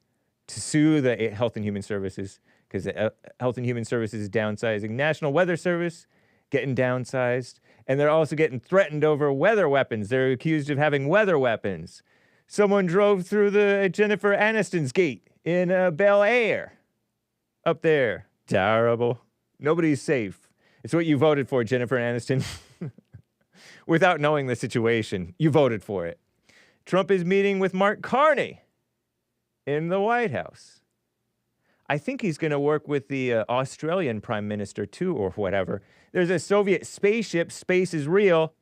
to sue the Health and Human Services because the Health and Human Services is downsizing. National Weather Service getting downsized. And they're also getting threatened over weather weapons. They're accused of having weather weapons. Someone drove through the Jennifer Aniston's gate in Bel Air up there. Terrible. Nobody's safe. It's what you voted for, Jennifer Aniston. Without knowing the situation, you voted for it. Trump is meeting with Mark Carney in the White House. I think he's going to work with the Australian Prime Minister, too, or whatever. There's a Soviet spaceship, Space is Real,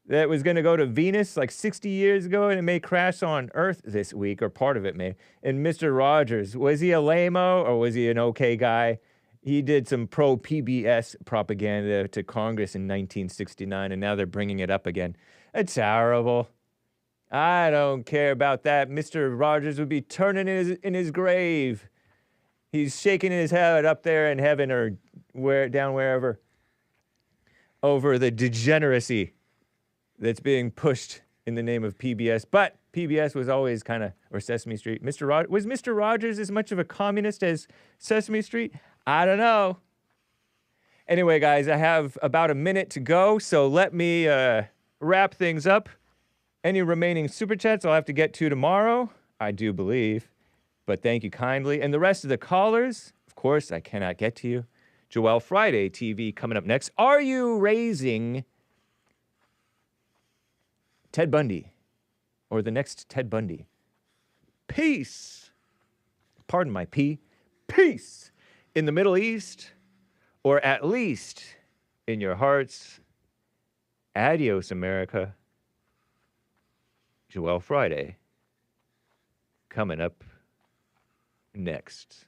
that was going to go to Venus like 60 years ago, and it may crash on Earth this week, or part of it may. And Mr. Rogers, was he a lame-o, or was he an okay guy? He did some pro-PBS propaganda to Congress in 1969, and now they're bringing it up again. It's terrible. I don't care about that. Mr. Rogers would be turning in his grave. He's shaking his head up there in heaven or down wherever over the degeneracy that's being pushed in the name of PBS. But PBS was always kind of, or Sesame Street. Was Mr. Rogers as much of a communist as Sesame Street? I don't know. Anyway, guys, I have about a minute to go, so let me wrap things up. Any remaining super chats I'll have to get to tomorrow, I do believe. But thank you kindly. And the rest of the callers, of course, I cannot get to you. Joel Friday TV coming up next. Are you raising Ted Bundy or the next Ted Bundy? Peace. Pardon my P. Peace. In the Middle East, or at least in your hearts. Adios, America. Joel Friday, coming up next.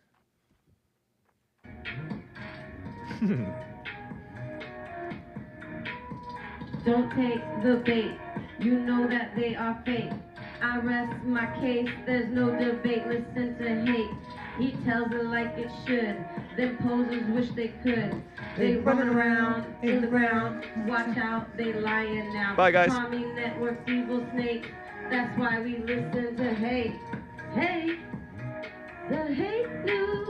Don't take the bait, you know that they are fake. I rest my case, there's no debate, listen to Hake. He tells it like it should. Them posers wish they could. They running around in the ground. Watch out, they lying now. Bye, guys. Tommy networks, evil snakes. That's why we listen to Hake. Hake. The Hake News.